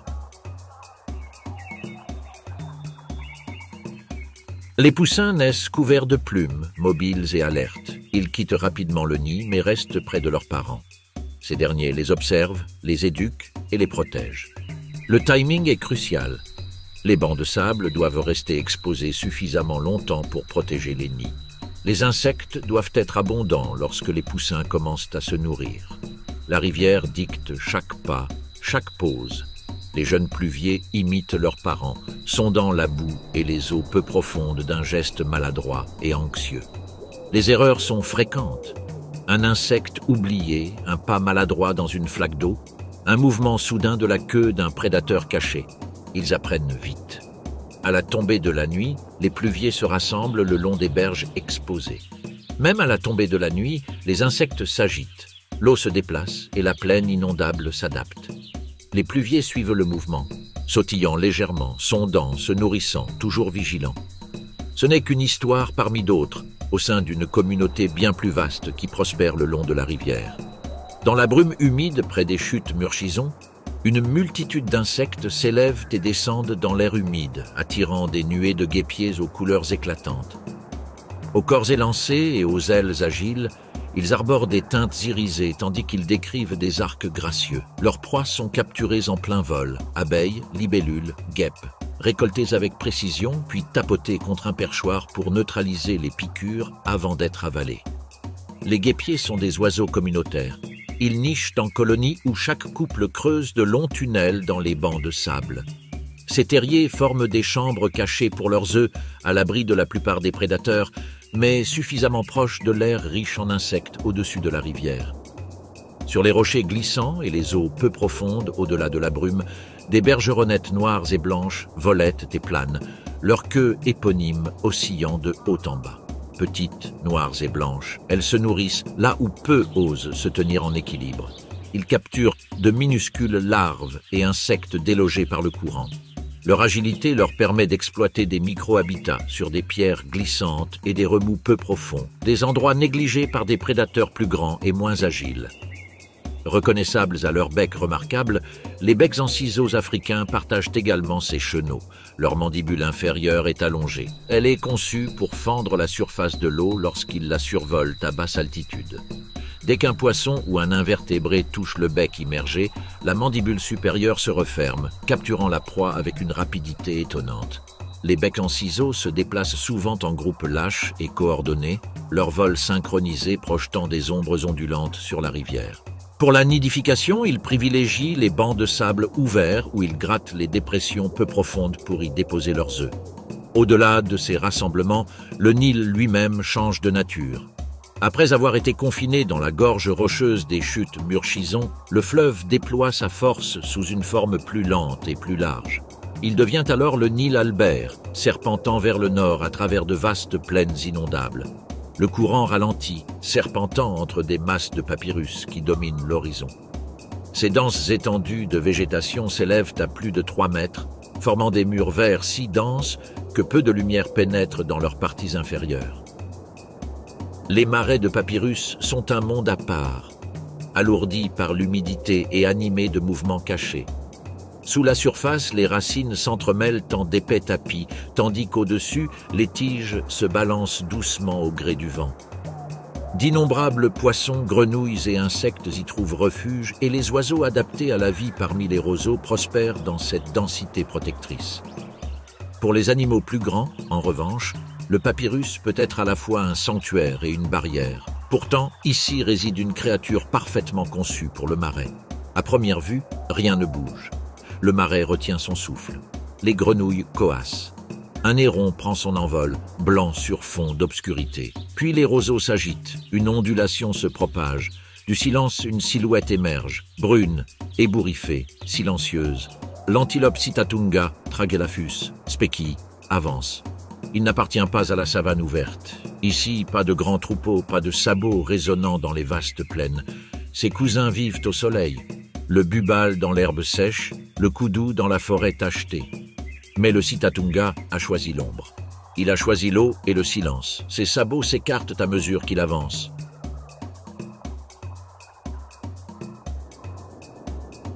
Les poussins naissent couverts de plumes, mobiles et alertes. Ils quittent rapidement le nid, mais restent près de leurs parents. Ces derniers les observent, les éduquent et les protègent. Le timing est crucial. Les bancs de sable doivent rester exposés suffisamment longtemps pour protéger les nids. Les insectes doivent être abondants lorsque les poussins commencent à se nourrir. La rivière dicte chaque pas, chaque pause. Les jeunes pluviers imitent leurs parents, sondant la boue et les eaux peu profondes d'un geste maladroit et anxieux. Les erreurs sont fréquentes. Un insecte oublié, un pas maladroit dans une flaque d'eau, un mouvement soudain de la queue d'un prédateur caché. Ils apprennent vite. À la tombée de la nuit, les pluviers se rassemblent le long des berges exposées. Même à la tombée de la nuit, les insectes s'agitent. L'eau se déplace et la plaine inondable s'adapte. Les pluviers suivent le mouvement, sautillant légèrement, sondant, se nourrissant, toujours vigilants. Ce n'est qu'une histoire parmi d'autres, au sein d'une communauté bien plus vaste qui prospère le long de la rivière. Dans la brume humide près des chutes Murchison, une multitude d'insectes s'élèvent et descendent dans l'air humide, attirant des nuées de guêpiers aux couleurs éclatantes. Aux corps élancés et aux ailes agiles, ils arborent des teintes irisées tandis qu'ils décrivent des arcs gracieux. Leurs proies sont capturées en plein vol, abeilles, libellules, guêpes, récoltées avec précision puis tapotées contre un perchoir pour neutraliser les piqûres avant d'être avalées. Les guêpiers sont des oiseaux communautaires. Ils nichent en colonies où chaque couple creuse de longs tunnels dans les bancs de sable. Ces terriers forment des chambres cachées pour leurs œufs, à l'abri de la plupart des prédateurs, mais suffisamment proches de l'air riche en insectes au-dessus de la rivière. Sur les rochers glissants et les eaux peu profondes au-delà de la brume, des bergeronnettes noires et blanches volettent et planent, leur queue éponyme oscillant de haut en bas. Petites, noires et blanches, elles se nourrissent là où peu osent se tenir en équilibre. Ils capturent de minuscules larves et insectes délogés par le courant. Leur agilité leur permet d'exploiter des micro-habitats sur des pierres glissantes et des remous peu profonds, des endroits négligés par des prédateurs plus grands et moins agiles. Reconnaissables à leur bec remarquable, les becs en ciseaux africains partagent également ces chenaux. Leur mandibule inférieure est allongée. Elle est conçue pour fendre la surface de l'eau lorsqu'ils la survolent à basse altitude. Dès qu'un poisson ou un invertébré touche le bec immergé, la mandibule supérieure se referme, capturant la proie avec une rapidité étonnante. Les becs en ciseaux se déplacent souvent en groupes lâches et coordonnés, leur vol synchronisé projetant des ombres ondulantes sur la rivière. Pour la nidification, ils privilégient les bancs de sable ouverts où ils grattent les dépressions peu profondes pour y déposer leurs œufs. Au-delà de ces rassemblements, le Nil lui-même change de nature. Après avoir été confiné dans la gorge rocheuse des chutes Murchison, le fleuve déploie sa force sous une forme plus lente et plus large. Il devient alors le Nil Albert, serpentant vers le nord à travers de vastes plaines inondables. Le courant ralentit, serpentant entre des masses de papyrus qui dominent l'horizon. Ces denses étendues de végétation s'élèvent à plus de 3 mètres, formant des murs verts si denses que peu de lumière pénètre dans leurs parties inférieures. Les marais de papyrus sont un monde à part, alourdis par l'humidité et animés de mouvements cachés. Sous la surface, les racines s'entremêlent en d'épais tapis, tandis qu'au-dessus, les tiges se balancent doucement au gré du vent. D'innombrables poissons, grenouilles et insectes y trouvent refuge et les oiseaux adaptés à la vie parmi les roseaux prospèrent dans cette densité protectrice. Pour les animaux plus grands, en revanche, le papyrus peut être à la fois un sanctuaire et une barrière. Pourtant, ici réside une créature parfaitement conçue pour le marais. À première vue, rien ne bouge. Le marais retient son souffle. Les grenouilles coassent. Un héron prend son envol, blanc sur fond d'obscurité. Puis les roseaux s'agitent, une ondulation se propage. Du silence, une silhouette émerge, brune, ébouriffée, silencieuse. L'antilope Sitatunga, Tragelaphus, Speki, avance. Il n'appartient pas à la savane ouverte. Ici, pas de grands troupeaux, pas de sabots résonnant dans les vastes plaines. Ses cousins vivent au soleil. Le bubal dans l'herbe sèche, le koudou dans la forêt tachetée. Mais le Sitatunga a choisi l'ombre. Il a choisi l'eau et le silence. Ses sabots s'écartent à mesure qu'il avance.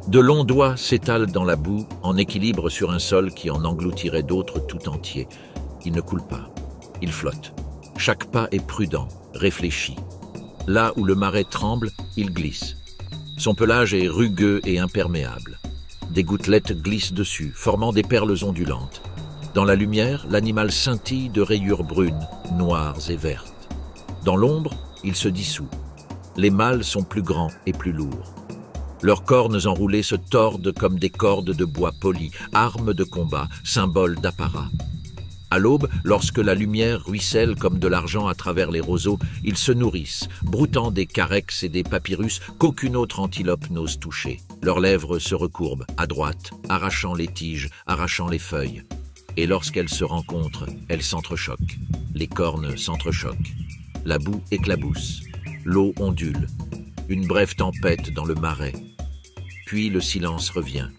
De longs doigts s'étalent dans la boue, en équilibre sur un sol qui en engloutirait d'autres tout entiers. Il ne coule pas, il flotte. Chaque pas est prudent, réfléchi. Là où le marais tremble, il glisse. Son pelage est rugueux et imperméable. Des gouttelettes glissent dessus, formant des perles ondulantes. Dans la lumière, l'animal scintille de rayures brunes, noires et vertes. Dans l'ombre, il se dissout. Les mâles sont plus grands et plus lourds. Leurs cornes enroulées se tordent comme des cordes de bois poli, armes de combat, symboles d'apparat. À l'aube, lorsque la lumière ruisselle comme de l'argent à travers les roseaux, ils se nourrissent, broutant des carex et des papyrus qu'aucune autre antilope n'ose toucher. Leurs lèvres se recourbent, à droite, arrachant les tiges, arrachant les feuilles. Et lorsqu'elles se rencontrent, elles s'entrechoquent. Les cornes s'entrechoquent. La boue éclabousse. L'eau ondule. Une brève tempête dans le marais. Puis le silence revient.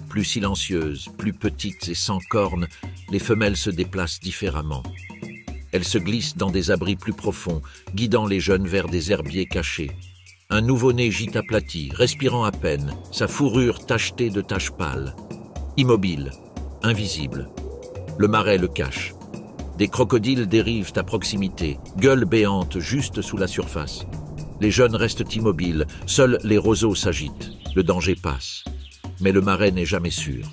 Plus silencieuses, plus petites et sans cornes, les femelles se déplacent différemment. Elles se glissent dans des abris plus profonds, guidant les jeunes vers des herbiers cachés. Un nouveau-né gîte aplati, respirant à peine, sa fourrure tachetée de taches pâles. Immobile, invisible. Le marais le cache. Des crocodiles dérivent à proximité, gueules béantes juste sous la surface. Les jeunes restent immobiles, seuls les roseaux s'agitent. Le danger passe. Mais le marais n'est jamais sûr.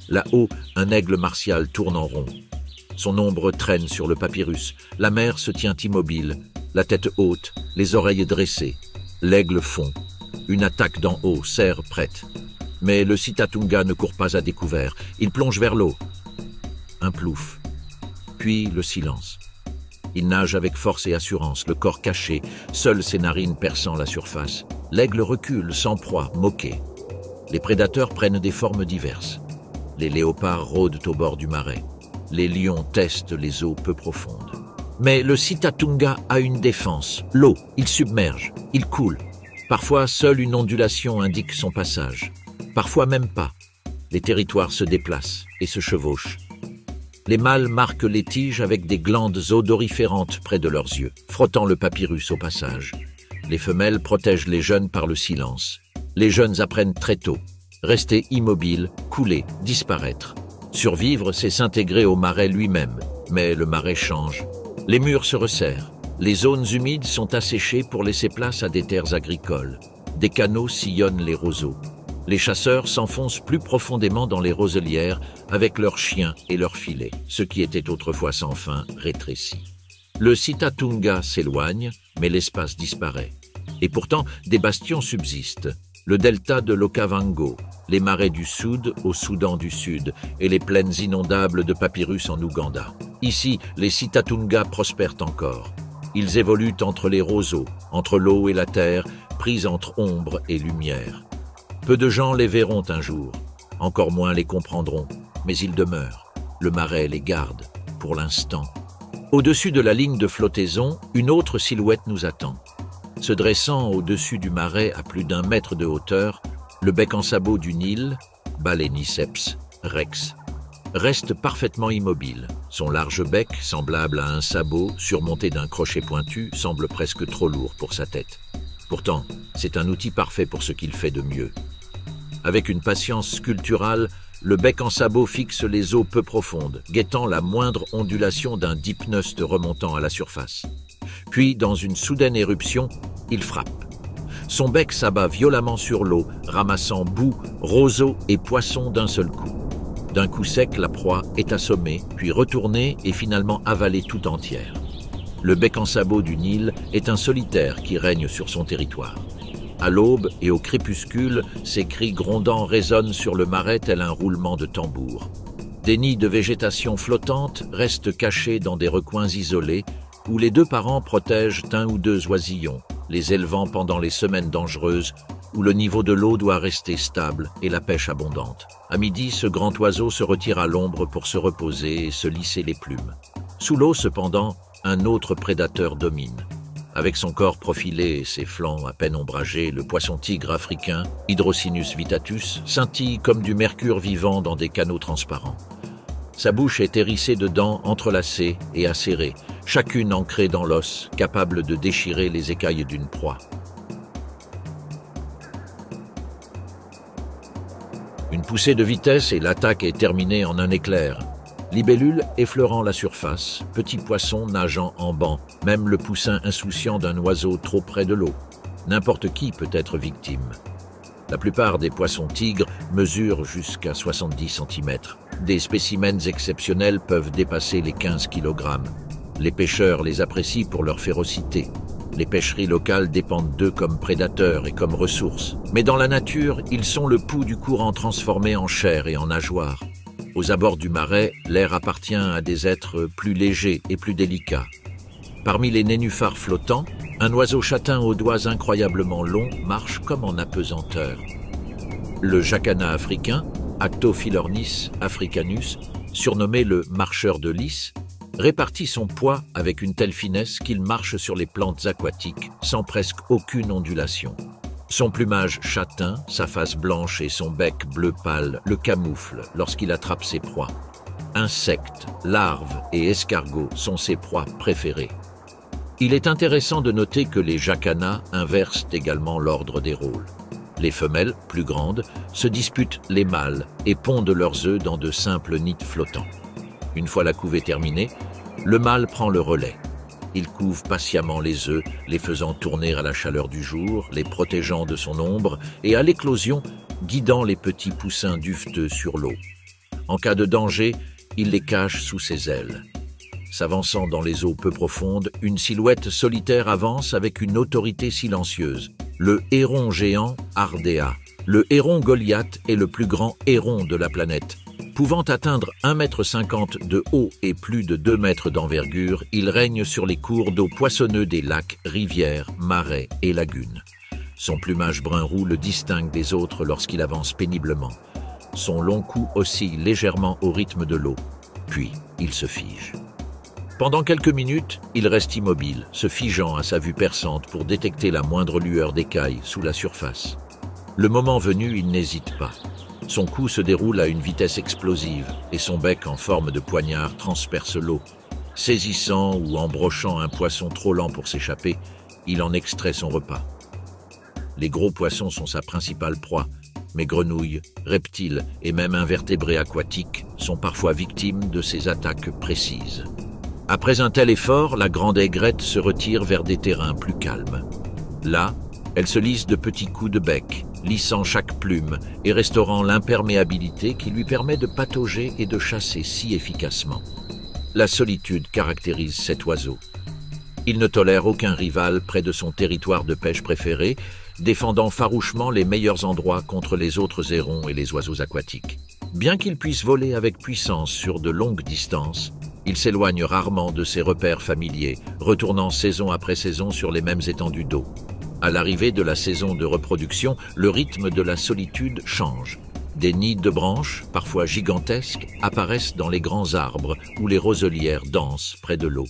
Là-haut, un aigle martial tourne en rond. Son ombre traîne sur le papyrus. La mer se tient immobile, la tête haute, les oreilles dressées. L'aigle fond. Une attaque d'en haut, serre prête. Mais le Sitatunga ne court pas à découvert. Il plonge vers l'eau. Un plouf. Puis le silence. Il nage avec force et assurance, le corps caché, seules ses narines perçant la surface. L'aigle recule, sans proie, moqué. Les prédateurs prennent des formes diverses. Les léopards rôdent au bord du marais. Les lions testent les eaux peu profondes. Mais le Sitatunga a une défense, l'eau. Il submerge, il coule. Parfois, seule une ondulation indique son passage. Parfois même pas. Les territoires se déplacent et se chevauchent. Les mâles marquent les tiges avec des glandes odoriférantes près de leurs yeux, frottant le papyrus au passage. Les femelles protègent les jeunes par le silence. Les jeunes apprennent très tôt. Rester immobiles, couler, disparaître. Survivre, c'est s'intégrer au marais lui-même. Mais le marais change. Les murs se resserrent. Les zones humides sont asséchées pour laisser place à des terres agricoles. Des canaux sillonnent les roseaux. Les chasseurs s'enfoncent plus profondément dans les roselières avec leurs chiens et leurs filets, ce qui était autrefois sans fin rétréci. Le Sitatunga s'éloigne, mais l'espace disparaît. Et pourtant, des bastions subsistent. Le delta de l'Okavango, les marais du Sud au Soudan du Sud et les plaines inondables de papyrus en Ouganda. Ici, les Sitatunga prospèrent encore. Ils évoluent entre les roseaux, entre l'eau et la terre, pris entre ombre et lumière. Peu de gens les verront un jour, encore moins les comprendront, mais ils demeurent. Le marais les garde, pour l'instant. Au-dessus de la ligne de flottaison, une autre silhouette nous attend. Se dressant au-dessus du marais à plus d'1 mètre de hauteur, le bec en sabot du Nil, Baleniceps rex, reste parfaitement immobile. Son large bec, semblable à un sabot, surmonté d'un crochet pointu, semble presque trop lourd pour sa tête. Pourtant, c'est un outil parfait pour ce qu'il fait de mieux. Avec une patience sculpturale, le bec en sabot fixe les eaux peu profondes, guettant la moindre ondulation d'un dipneuste remontant à la surface. Puis, dans une soudaine éruption, il frappe. Son bec s'abat violemment sur l'eau, ramassant boue, roseaux et poissons d'un seul coup. D'un coup sec, la proie est assommée, puis retournée et finalement avalée tout entière. Le bec en sabot du Nil est un solitaire qui règne sur son territoire. À l'aube et au crépuscule, ses cris grondants résonnent sur le marais tel un roulement de tambour. Des nids de végétation flottante restent cachés dans des recoins isolés où les 2 parents protègent 1 ou 2 oisillons, les élevant pendant les semaines dangereuses où le niveau de l'eau doit rester stable et la pêche abondante. À midi, ce grand oiseau se retire à l'ombre pour se reposer et se lisser les plumes. Sous l'eau, cependant, un autre prédateur domine. Avec son corps profilé et ses flancs à peine ombragés, le poisson-tigre africain, Hydrocinus vitatus, scintille comme du mercure vivant dans des canaux transparents. Sa bouche est hérissée de dents entrelacées et acérées, chacune ancrée dans l'os, capable de déchirer les écailles d'une proie. Une poussée de vitesse et l'attaque est terminée en un éclair. Libellule effleurant la surface, petit poisson nageant en banc, même le poussin insouciant d'un oiseau trop près de l'eau. N'importe qui peut être victime. La plupart des poissons tigres mesurent jusqu'à 70 cm. Des spécimens exceptionnels peuvent dépasser les 15 kg. Les pêcheurs les apprécient pour leur férocité. Les pêcheries locales dépendent d'eux comme prédateurs et comme ressources. Mais dans la nature, ils sont le pouls du courant transformé en chair et en nageoires. Aux abords du marais, l'air appartient à des êtres plus légers et plus délicats. Parmi les nénuphars flottants, un oiseau châtain aux doigts incroyablement longs marche comme en apesanteur. Le jacana africain, Actophilornis africanus, surnommé le marcheur de lys, répartit son poids avec une telle finesse qu'il marche sur les plantes aquatiques sans presque aucune ondulation. Son plumage châtain, sa face blanche et son bec bleu pâle le camouflent lorsqu'il attrape ses proies. Insectes, larves et escargots sont ses proies préférées. Il est intéressant de noter que les jacanas inversent également l'ordre des rôles. Les femelles, plus grandes, se disputent les mâles et pondent leurs œufs dans de simples nids flottants. Une fois la couvée terminée, Le mâle prend le relais. Il couve patiemment les œufs, les faisant tourner à la chaleur du jour, les protégeant de son ombre, et à l'éclosion, guidant les petits poussins duveteux sur l'eau. En cas de danger, il les cache sous ses ailes. S'avançant dans les eaux peu profondes, une silhouette solitaire avance avec une autorité silencieuse. Le héron géant Ardea. Le héron Goliath est le plus grand héron de la planète. Pouvant atteindre 1,50 m de haut et plus de 2 mètres d'envergure, il règne sur les cours d'eau poissonneux des lacs, rivières, marais et lagunes. Son plumage brun-roux le distingue des autres lorsqu'il avance péniblement. Son long cou oscille légèrement au rythme de l'eau, puis il se fige. Pendant quelques minutes, il reste immobile, se figeant à sa vue perçante pour détecter la moindre lueur d'écailles sous la surface. Le moment venu, il n'hésite pas. Son cou se déroule à une vitesse explosive et son bec en forme de poignard transperce l'eau. Saisissant ou embrochant un poisson trop lent pour s'échapper, il en extrait son repas. Les gros poissons sont sa principale proie, mais grenouilles, reptiles et même invertébrés aquatiques sont parfois victimes de ses attaques précises. Après un tel effort, la grande aigrette se retire vers des terrains plus calmes. Là, elle se lisse de petits coups de bec, lissant chaque plume et restaurant l'imperméabilité qui lui permet de patauger et de chasser si efficacement. La solitude caractérise cet oiseau. Il ne tolère aucun rival près de son territoire de pêche préféré, défendant farouchement les meilleurs endroits contre les autres hérons et les oiseaux aquatiques. Bien qu'il puisse voler avec puissance sur de longues distances, il s'éloigne rarement de ses repères familiers, retournant saison après saison sur les mêmes étendues d'eau. À l'arrivée de la saison de reproduction, le rythme de la solitude change. Des nids de branches, parfois gigantesques, apparaissent dans les grands arbres où les roselières dansent près de l'eau.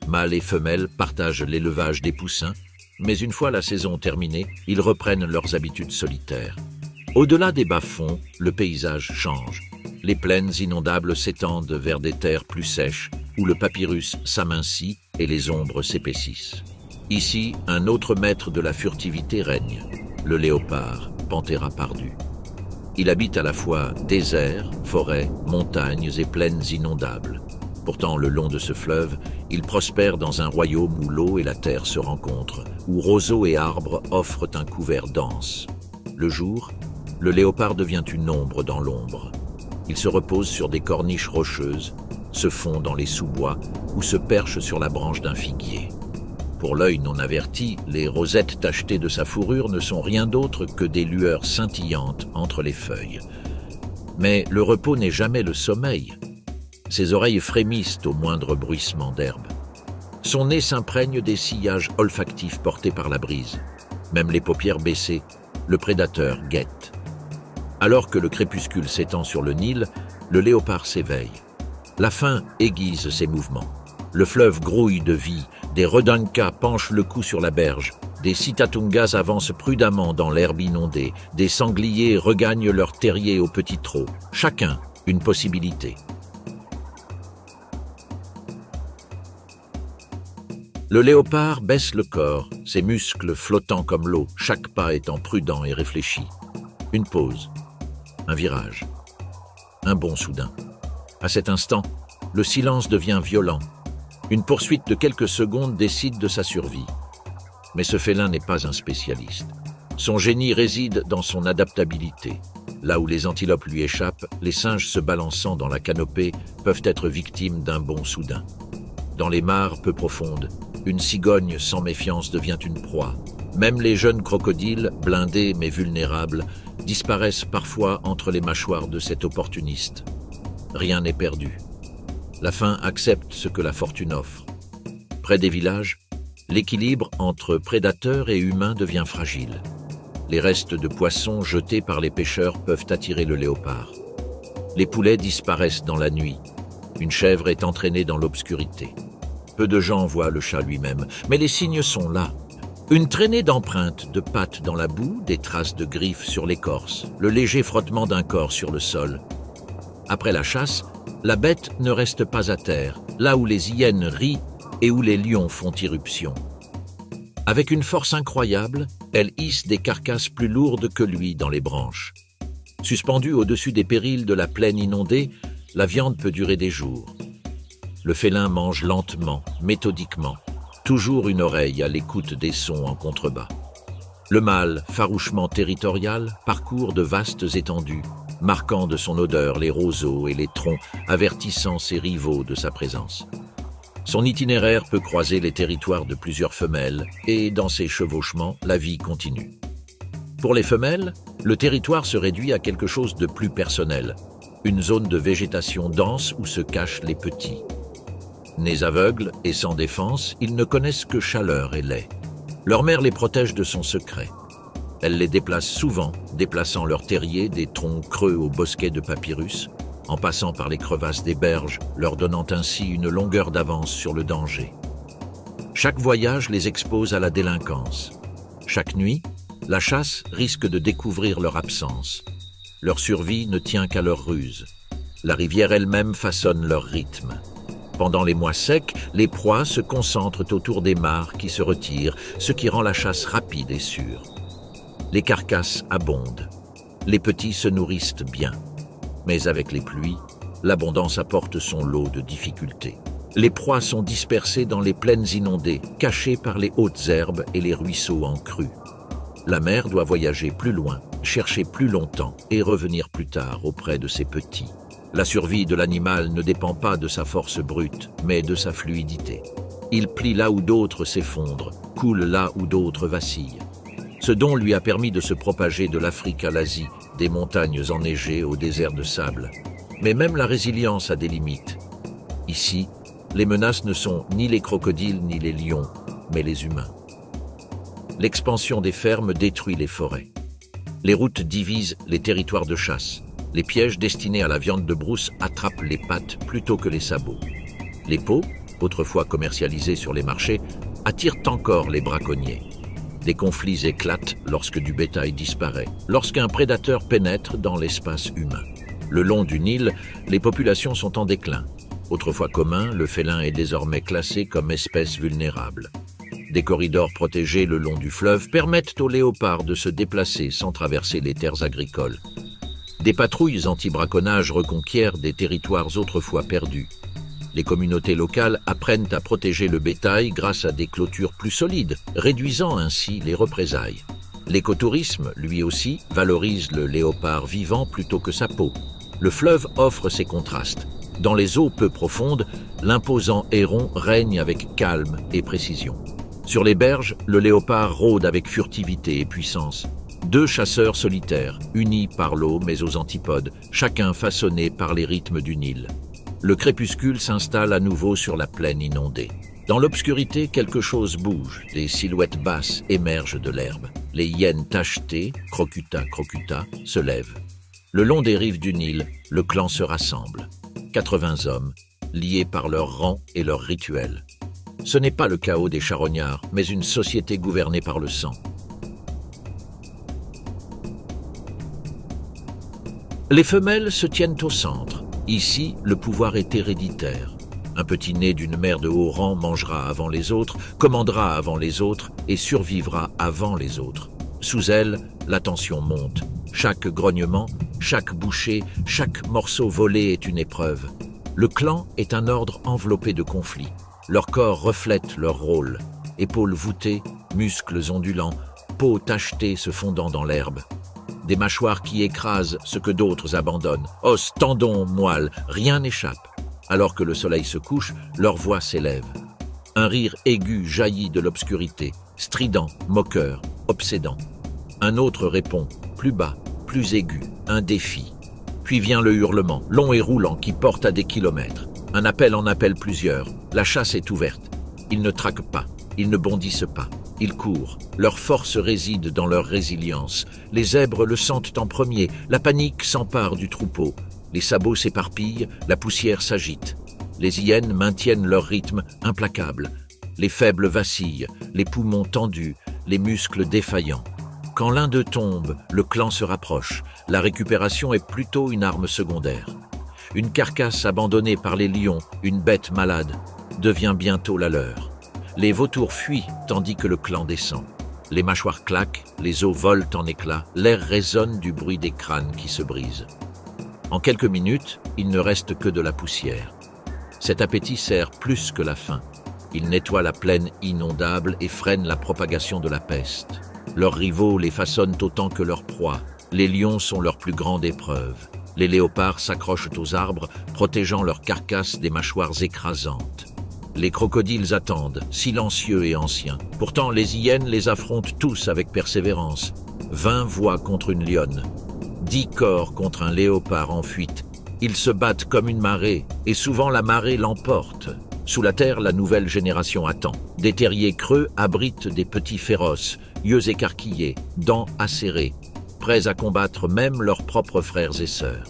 Mâles et femelles partagent l'élevage des poussins, mais une fois la saison terminée, ils reprennent leurs habitudes solitaires. Au-delà des bas-fonds, le paysage change. Les plaines inondables s'étendent vers des terres plus sèches, où le papyrus s'amincit et les ombres s'épaississent. Ici, un autre maître de la furtivité règne, le léopard, Panthera pardus. Il habite à la fois déserts, forêts, montagnes et plaines inondables. Pourtant, le long de ce fleuve, il prospère dans un royaume où l'eau et la terre se rencontrent, où roseaux et arbres offrent un couvert dense. Le jour, le léopard devient une ombre dans l'ombre. Il se repose sur des corniches rocheuses, se fond dans les sous-bois ou se perche sur la branche d'un figuier. Pour l'œil non averti, les rosettes tachetées de sa fourrure ne sont rien d'autre que des lueurs scintillantes entre les feuilles. Mais le repos n'est jamais le sommeil. Ses oreilles frémissent au moindre bruissement d'herbe. Son nez s'imprègne des sillages olfactifs portés par la brise. Même les paupières baissées, le prédateur guette. Alors que le crépuscule s'étend sur le Nil, le léopard s'éveille. La faim aiguise ses mouvements. Le fleuve grouille de vie, des redinkas penchent le cou sur la berge, des citatungas avancent prudemment dans l'herbe inondée, des sangliers regagnent leur terrier au petit trot. Chacun une possibilité. Le léopard baisse le corps, ses muscles flottant comme l'eau, chaque pas étant prudent et réfléchi. Une pause, un virage, un bond soudain. À cet instant, le silence devient violent. Une poursuite de quelques secondes décide de sa survie. Mais ce félin n'est pas un spécialiste. Son génie réside dans son adaptabilité. Là où les antilopes lui échappent, les singes se balançant dans la canopée peuvent être victimes d'un bond soudain. Dans les mares peu profondes, une cigogne sans méfiance devient une proie. Même les jeunes crocodiles, blindés mais vulnérables, disparaissent parfois entre les mâchoires de cet opportuniste. Rien n'est perdu. La faim accepte ce que la fortune offre. Près des villages, l'équilibre entre prédateurs et humains devient fragile. Les restes de poissons jetés par les pêcheurs peuvent attirer le léopard. Les poulets disparaissent dans la nuit. Une chèvre est entraînée dans l'obscurité. Peu de gens voient le chat lui-même, mais les signes sont là. Une traînée d'empreintes de pattes dans la boue, des traces de griffes sur l'écorce, le léger frottement d'un corps sur le sol. Après la chasse, la bête ne reste pas à terre, là où les hyènes rient et où les lions font irruption. Avec une force incroyable, elle hisse des carcasses plus lourdes que lui dans les branches. Suspendue au-dessus des périls de la plaine inondée, la viande peut durer des jours. Le félin mange lentement, méthodiquement, toujours une oreille à l'écoute des sons en contrebas. Le mâle, farouchement territorial, parcourt de vastes étendues, marquant de son odeur les roseaux et les troncs, avertissant ses rivaux de sa présence. Son itinéraire peut croiser les territoires de plusieurs femelles et, dans ces chevauchements, la vie continue. Pour les femelles, le territoire se réduit à quelque chose de plus personnel, une zone de végétation dense où se cachent les petits. Nés aveugles et sans défense, ils ne connaissent que chaleur et lait. Leur mère les protège de son secret. Elle les déplace souvent, déplaçant leurs terriers des troncs creux aux bosquets de papyrus, en passant par les crevasses des berges, leur donnant ainsi une longueur d'avance sur le danger. Chaque voyage les expose à la délinquance. Chaque nuit, la chasse risque de découvrir leur absence. Leur survie ne tient qu'à leur ruse. La rivière elle-même façonne leur rythme. Pendant les mois secs, les proies se concentrent autour des mares qui se retirent, ce qui rend la chasse rapide et sûre. Les carcasses abondent. Les petits se nourrissent bien. Mais avec les pluies, l'abondance apporte son lot de difficultés. Les proies sont dispersées dans les plaines inondées, cachées par les hautes herbes et les ruisseaux en crue. La mère doit voyager plus loin, chercher plus longtemps et revenir plus tard auprès de ses petits. La survie de l'animal ne dépend pas de sa force brute, mais de sa fluidité. Il plie là où d'autres s'effondrent, coule là où d'autres vacillent. Ce don lui a permis de se propager de l'Afrique à l'Asie, des montagnes enneigées au désert de sable. Mais même la résilience a des limites. Ici, les menaces ne sont ni les crocodiles ni les lions, mais les humains. L'expansion des fermes détruit les forêts. Les routes divisent les territoires de chasse. Les pièges destinés à la viande de brousse attrapent les pattes plutôt que les sabots. Les peaux, autrefois commercialisées sur les marchés, attirent encore les braconniers. Des conflits éclatent lorsque du bétail disparaît, lorsqu'un prédateur pénètre dans l'espace humain. Le long du Nil, les populations sont en déclin. Autrefois commun, le félin est désormais classé comme espèce vulnérable. Des corridors protégés le long du fleuve permettent aux léopards de se déplacer sans traverser les terres agricoles. Des patrouilles anti-braconnage reconquièrent des territoires autrefois perdus. Les communautés locales apprennent à protéger le bétail grâce à des clôtures plus solides, réduisant ainsi les représailles. L'écotourisme, lui aussi, valorise le léopard vivant plutôt que sa peau. Le fleuve offre ces contrastes. Dans les eaux peu profondes, l'imposant héron règne avec calme et précision. Sur les berges, le léopard rôde avec furtivité et puissance. Deux chasseurs solitaires, unis par l'eau mais aux antipodes, chacun façonné par les rythmes du Nil. Le crépuscule s'installe à nouveau sur la plaine inondée. Dans l'obscurité, quelque chose bouge, des silhouettes basses émergent de l'herbe. Les hyènes tachetées, crocuta, crocuta, se lèvent. Le long des rives du Nil, le clan se rassemble. 80 hommes, liés par leur rang et leur rituel. Ce n'est pas le chaos des charognards, mais une société gouvernée par le sang. Les femelles se tiennent au centre. Ici, le pouvoir est héréditaire. Un petit né d'une mère de haut rang mangera avant les autres, commandera avant les autres et survivra avant les autres. Sous elle, la tension monte. Chaque grognement, chaque bouchée, chaque morceau volé est une épreuve. Le clan est un ordre enveloppé de conflits. Leurs corps reflètent leur rôle. Épaules voûtées, muscles ondulants, peau tachetée se fondant dans l'herbe. Des mâchoires qui écrasent ce que d'autres abandonnent. Os, tendons, moelle, rien n'échappe. Alors que le soleil se couche, leur voix s'élève. Un rire aigu jaillit de l'obscurité, strident, moqueur, obsédant. Un autre répond, plus bas, plus aigu, un défi. Puis vient le hurlement, long et roulant, qui porte à des kilomètres. Un appel en appelle plusieurs. La chasse est ouverte. Ils ne traquent pas, ils ne bondissent pas. Ils courent. Leur force réside dans leur résilience. Les zèbres le sentent en premier. La panique s'empare du troupeau. Les sabots s'éparpillent, la poussière s'agite. Les hyènes maintiennent leur rythme implacable. Les faibles vacillent, les poumons tendus, les muscles défaillants. Quand l'un d'eux tombe, le clan se rapproche. La récupération est plutôt une arme secondaire. Une carcasse abandonnée par les lions, une bête malade, devient bientôt la leur. Les vautours fuient tandis que le clan descend. Les mâchoires claquent, les os volent en éclats, l'air résonne du bruit des crânes qui se brisent. En quelques minutes, il ne reste que de la poussière. Cet appétit sert plus que la faim. Il nettoie la plaine inondable et freine la propagation de la peste. Leurs rivaux les façonnent autant que leurs proies. Les lions sont leur plus grande épreuve. Les léopards s'accrochent aux arbres, protégeant leurs carcasses des mâchoires écrasantes. Les crocodiles attendent, silencieux et anciens. Pourtant, les hyènes les affrontent tous avec persévérance. 20 voix contre une lionne, 10 corps contre un léopard en fuite. Ils se battent comme une marée, et souvent la marée l'emporte. Sous la terre, la nouvelle génération attend. Des terriers creux abritent des petits féroces, yeux écarquillés, dents acérées, prêts à combattre même leurs propres frères et sœurs.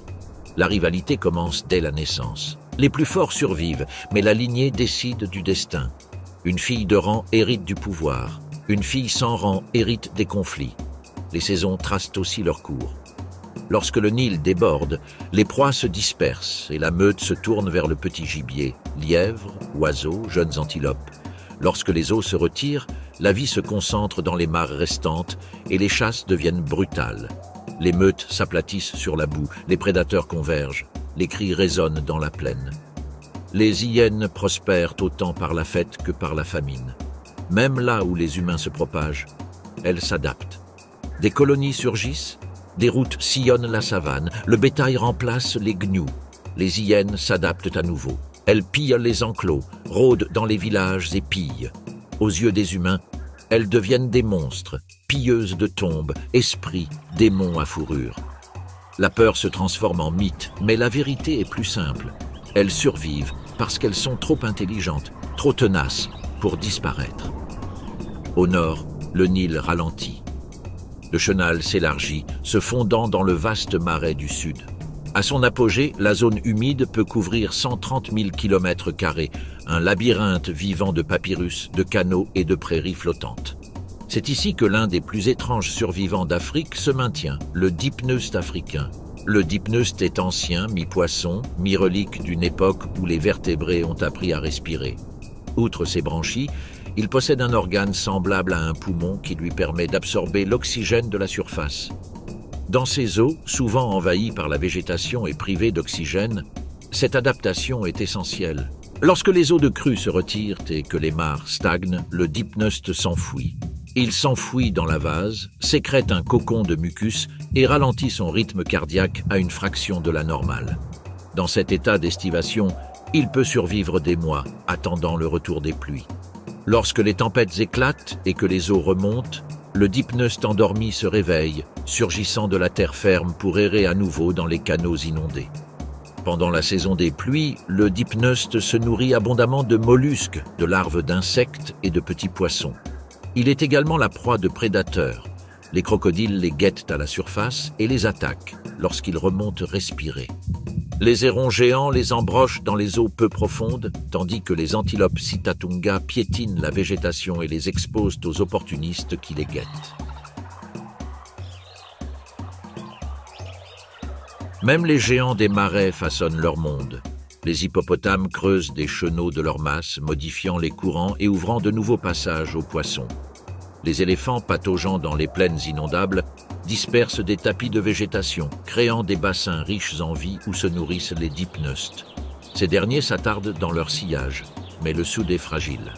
La rivalité commence dès la naissance. Les plus forts survivent, mais la lignée décide du destin. Une fille de rang hérite du pouvoir. Une fille sans rang hérite des conflits. Les saisons tracent aussi leur cours. Lorsque le Nil déborde, les proies se dispersent et la meute se tourne vers le petit gibier, lièvres, oiseaux, jeunes antilopes. Lorsque les eaux se retirent, la vie se concentre dans les mares restantes et les chasses deviennent brutales. Les meutes s'aplatissent sur la boue, les prédateurs convergent, les cris résonnent dans la plaine. Les hyènes prospèrent autant par la fête que par la famine. Même là où les humains se propagent, elles s'adaptent. Des colonies surgissent, des routes sillonnent la savane, le bétail remplace les gnous. Les hyènes s'adaptent à nouveau. Elles pillent les enclos, rôdent dans les villages et pillent. Aux yeux des humains, elles deviennent des monstres, pilleuses de tombes, esprits, démons à fourrure. La peur se transforme en mythe, mais la vérité est plus simple. Elles survivent parce qu'elles sont trop intelligentes, trop tenaces pour disparaître. Au nord, le Nil ralentit. Le chenal s'élargit, se fondant dans le vaste marais du sud. À son apogée, la zone humide peut couvrir 130 000 km², un labyrinthe vivant de papyrus, de canaux et de prairies flottantes. C'est ici que l'un des plus étranges survivants d'Afrique se maintient, le dipneust africain. Le dipneust est ancien, mi-poisson, mi-relique d'une époque où les vertébrés ont appris à respirer. Outre ses branchies, il possède un organe semblable à un poumon qui lui permet d'absorber l'oxygène de la surface. Dans ces eaux, souvent envahies par la végétation et privées d'oxygène, cette adaptation est essentielle. Lorsque les eaux de crue se retirent et que les mares stagnent, le dipneust s'enfouit. Il s'enfouit dans la vase, sécrète un cocon de mucus et ralentit son rythme cardiaque à une fraction de la normale. Dans cet état d'estivation, il peut survivre des mois, attendant le retour des pluies. Lorsque les tempêtes éclatent et que les eaux remontent, le dipneust endormi se réveille, surgissant de la terre ferme pour errer à nouveau dans les canaux inondés. Pendant la saison des pluies, le dipneust se nourrit abondamment de mollusques, de larves d'insectes et de petits poissons. Il est également la proie de prédateurs. Les crocodiles les guettent à la surface et les attaquent lorsqu'ils remontent respirer. Les hérons géants les embrochent dans les eaux peu profondes, tandis que les antilopes Sitatunga piétinent la végétation et les exposent aux opportunistes qui les guettent. Même les géants des marais façonnent leur monde. Les hippopotames creusent des chenaux de leur masse, modifiant les courants et ouvrant de nouveaux passages aux poissons. Les éléphants pataugeant dans les plaines inondables dispersent des tapis de végétation, créant des bassins riches en vie où se nourrissent les dipneustes. Ces derniers s'attardent dans leur sillage, mais le soude est fragile.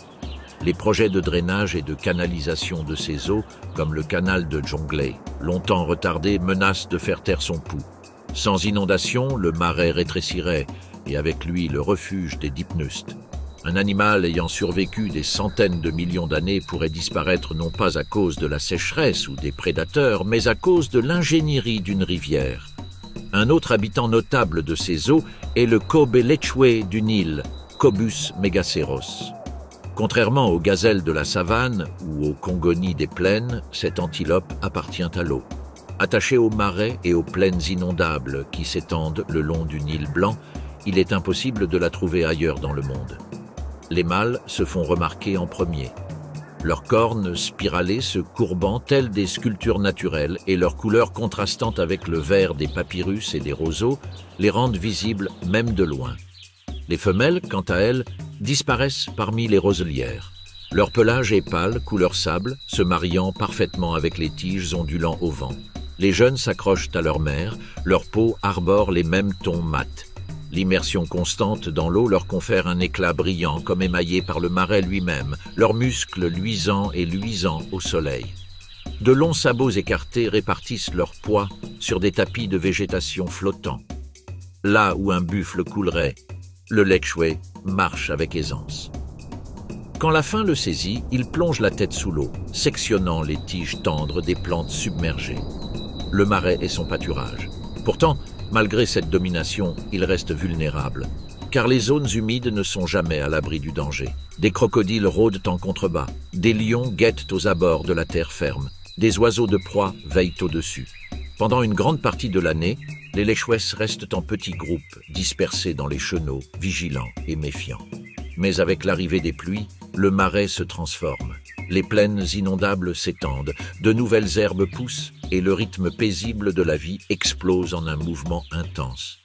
Les projets de drainage et de canalisation de ces eaux, comme le canal de Jonglei, longtemps retardé, menacent de faire taire son pouls. Sans inondation, le marais rétrécirait, et avec lui le refuge des dipneustes. Un animal ayant survécu des centaines de millions d'années pourrait disparaître non pas à cause de la sécheresse ou des prédateurs, mais à cause de l'ingénierie d'une rivière. Un autre habitant notable de ces eaux est le Kobelechwe du Nil, Cobus megaceros. Contrairement aux gazelles de la savane ou aux congonies des plaines, cette antilope appartient à l'eau. Attaché aux marais et aux plaines inondables qui s'étendent le long du Nil blanc, il est impossible de la trouver ailleurs dans le monde. Les mâles se font remarquer en premier. Leurs cornes spiralées se courbant telles des sculptures naturelles et leurs couleurs contrastant avec le vert des papyrus et des roseaux les rendent visibles même de loin. Les femelles, quant à elles, disparaissent parmi les roselières. Leur pelage est pâle, couleur sable, se mariant parfaitement avec les tiges ondulant au vent. Les jeunes s'accrochent à leur mère, leur peau arbore les mêmes tons mat. L'immersion constante dans l'eau leur confère un éclat brillant comme émaillé par le marais lui-même, leurs muscles luisants et luisants au soleil. De longs sabots écartés répartissent leur poids sur des tapis de végétation flottants. Là où un buffle coulerait, le lechwe marche avec aisance. Quand la faim le saisit, il plonge la tête sous l'eau, sectionnant les tiges tendres des plantes submergées. Le marais est son pâturage. Pourtant, malgré cette domination, il reste vulnérable, car les zones humides ne sont jamais à l'abri du danger. Des crocodiles rôdent en contrebas, des lions guettent aux abords de la terre ferme, des oiseaux de proie veillent au-dessus. Pendant une grande partie de l'année, les lechwes restent en petits groupes, dispersés dans les chenaux, vigilants et méfiants. Mais avec l'arrivée des pluies, le marais se transforme. Les plaines inondables s'étendent, de nouvelles herbes poussent et le rythme paisible de la vie explose en un mouvement intense.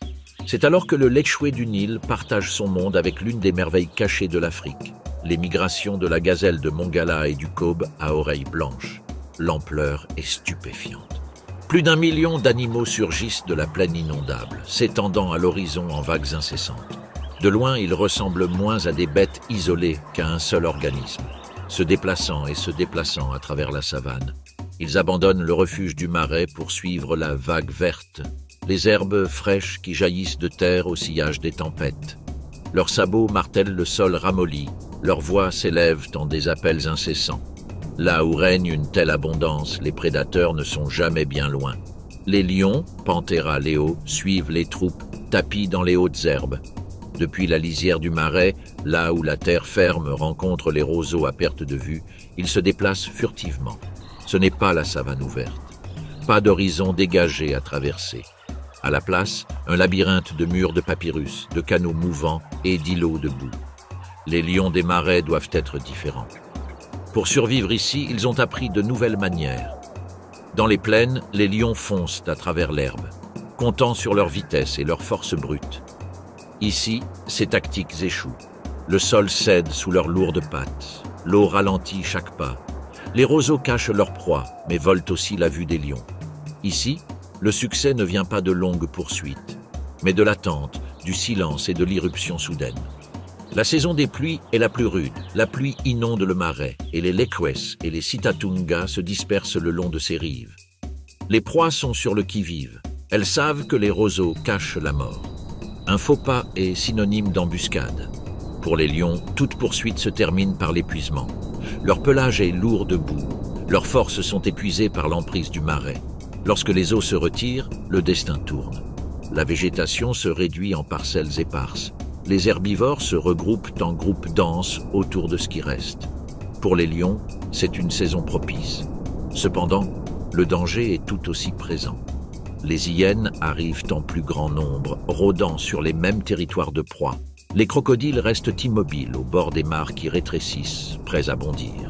C'est alors que le lechwe du Nil partage son monde avec l'une des merveilles cachées de l'Afrique, les migrations de la gazelle de Mongala et du kobe à oreilles blanches. L'ampleur est stupéfiante. Plus d'1 million d'animaux surgissent de la plaine inondable, s'étendant à l'horizon en vagues incessantes. De loin, ils ressemblent moins à des bêtes isolées qu'à un seul organisme, se déplaçant et se déplaçant à travers la savane. Ils abandonnent le refuge du marais pour suivre la vague verte, les herbes fraîches qui jaillissent de terre au sillage des tempêtes. Leurs sabots martèlent le sol ramolli, leurs voix s'élèvent en des appels incessants. Là où règne une telle abondance, les prédateurs ne sont jamais bien loin. Les lions, Panthera leo, suivent les troupes, tapis dans les hautes herbes. Depuis la lisière du marais, là où la terre ferme rencontre les roseaux à perte de vue, ils se déplacent furtivement. Ce n'est pas la savane ouverte. Pas d'horizon dégagé à traverser. À la place, un labyrinthe de murs de papyrus, de canaux mouvants et d'îlots de boue. Les lions des marais doivent être différents. Pour survivre ici, ils ont appris de nouvelles manières. Dans les plaines, les lions foncent à travers l'herbe, comptant sur leur vitesse et leur force brute. Ici, ces tactiques échouent. Le sol cède sous leurs lourdes pattes. L'eau ralentit chaque pas. Les roseaux cachent leur proie, mais volent aussi la vue des lions. Ici, le succès ne vient pas de longues poursuites, mais de l'attente, du silence et de l'irruption soudaine. La saison des pluies est la plus rude. La pluie inonde le marais et les lechwes et les sitatunga se dispersent le long de ses rives. Les proies sont sur le qui-vive. Elles savent que les roseaux cachent la mort. Un faux pas est synonyme d'embuscade. Pour les lions, toute poursuite se termine par l'épuisement. Leur pelage est lourd de boue. Leurs forces sont épuisées par l'emprise du marais. Lorsque les eaux se retirent, le destin tourne. La végétation se réduit en parcelles éparses. Les herbivores se regroupent en groupes denses autour de ce qui reste. Pour les lions, c'est une saison propice. Cependant, le danger est tout aussi présent. Les hyènes arrivent en plus grand nombre, rôdant sur les mêmes territoires de proie. Les crocodiles restent immobiles au bord des mares qui rétrécissent, prêts à bondir.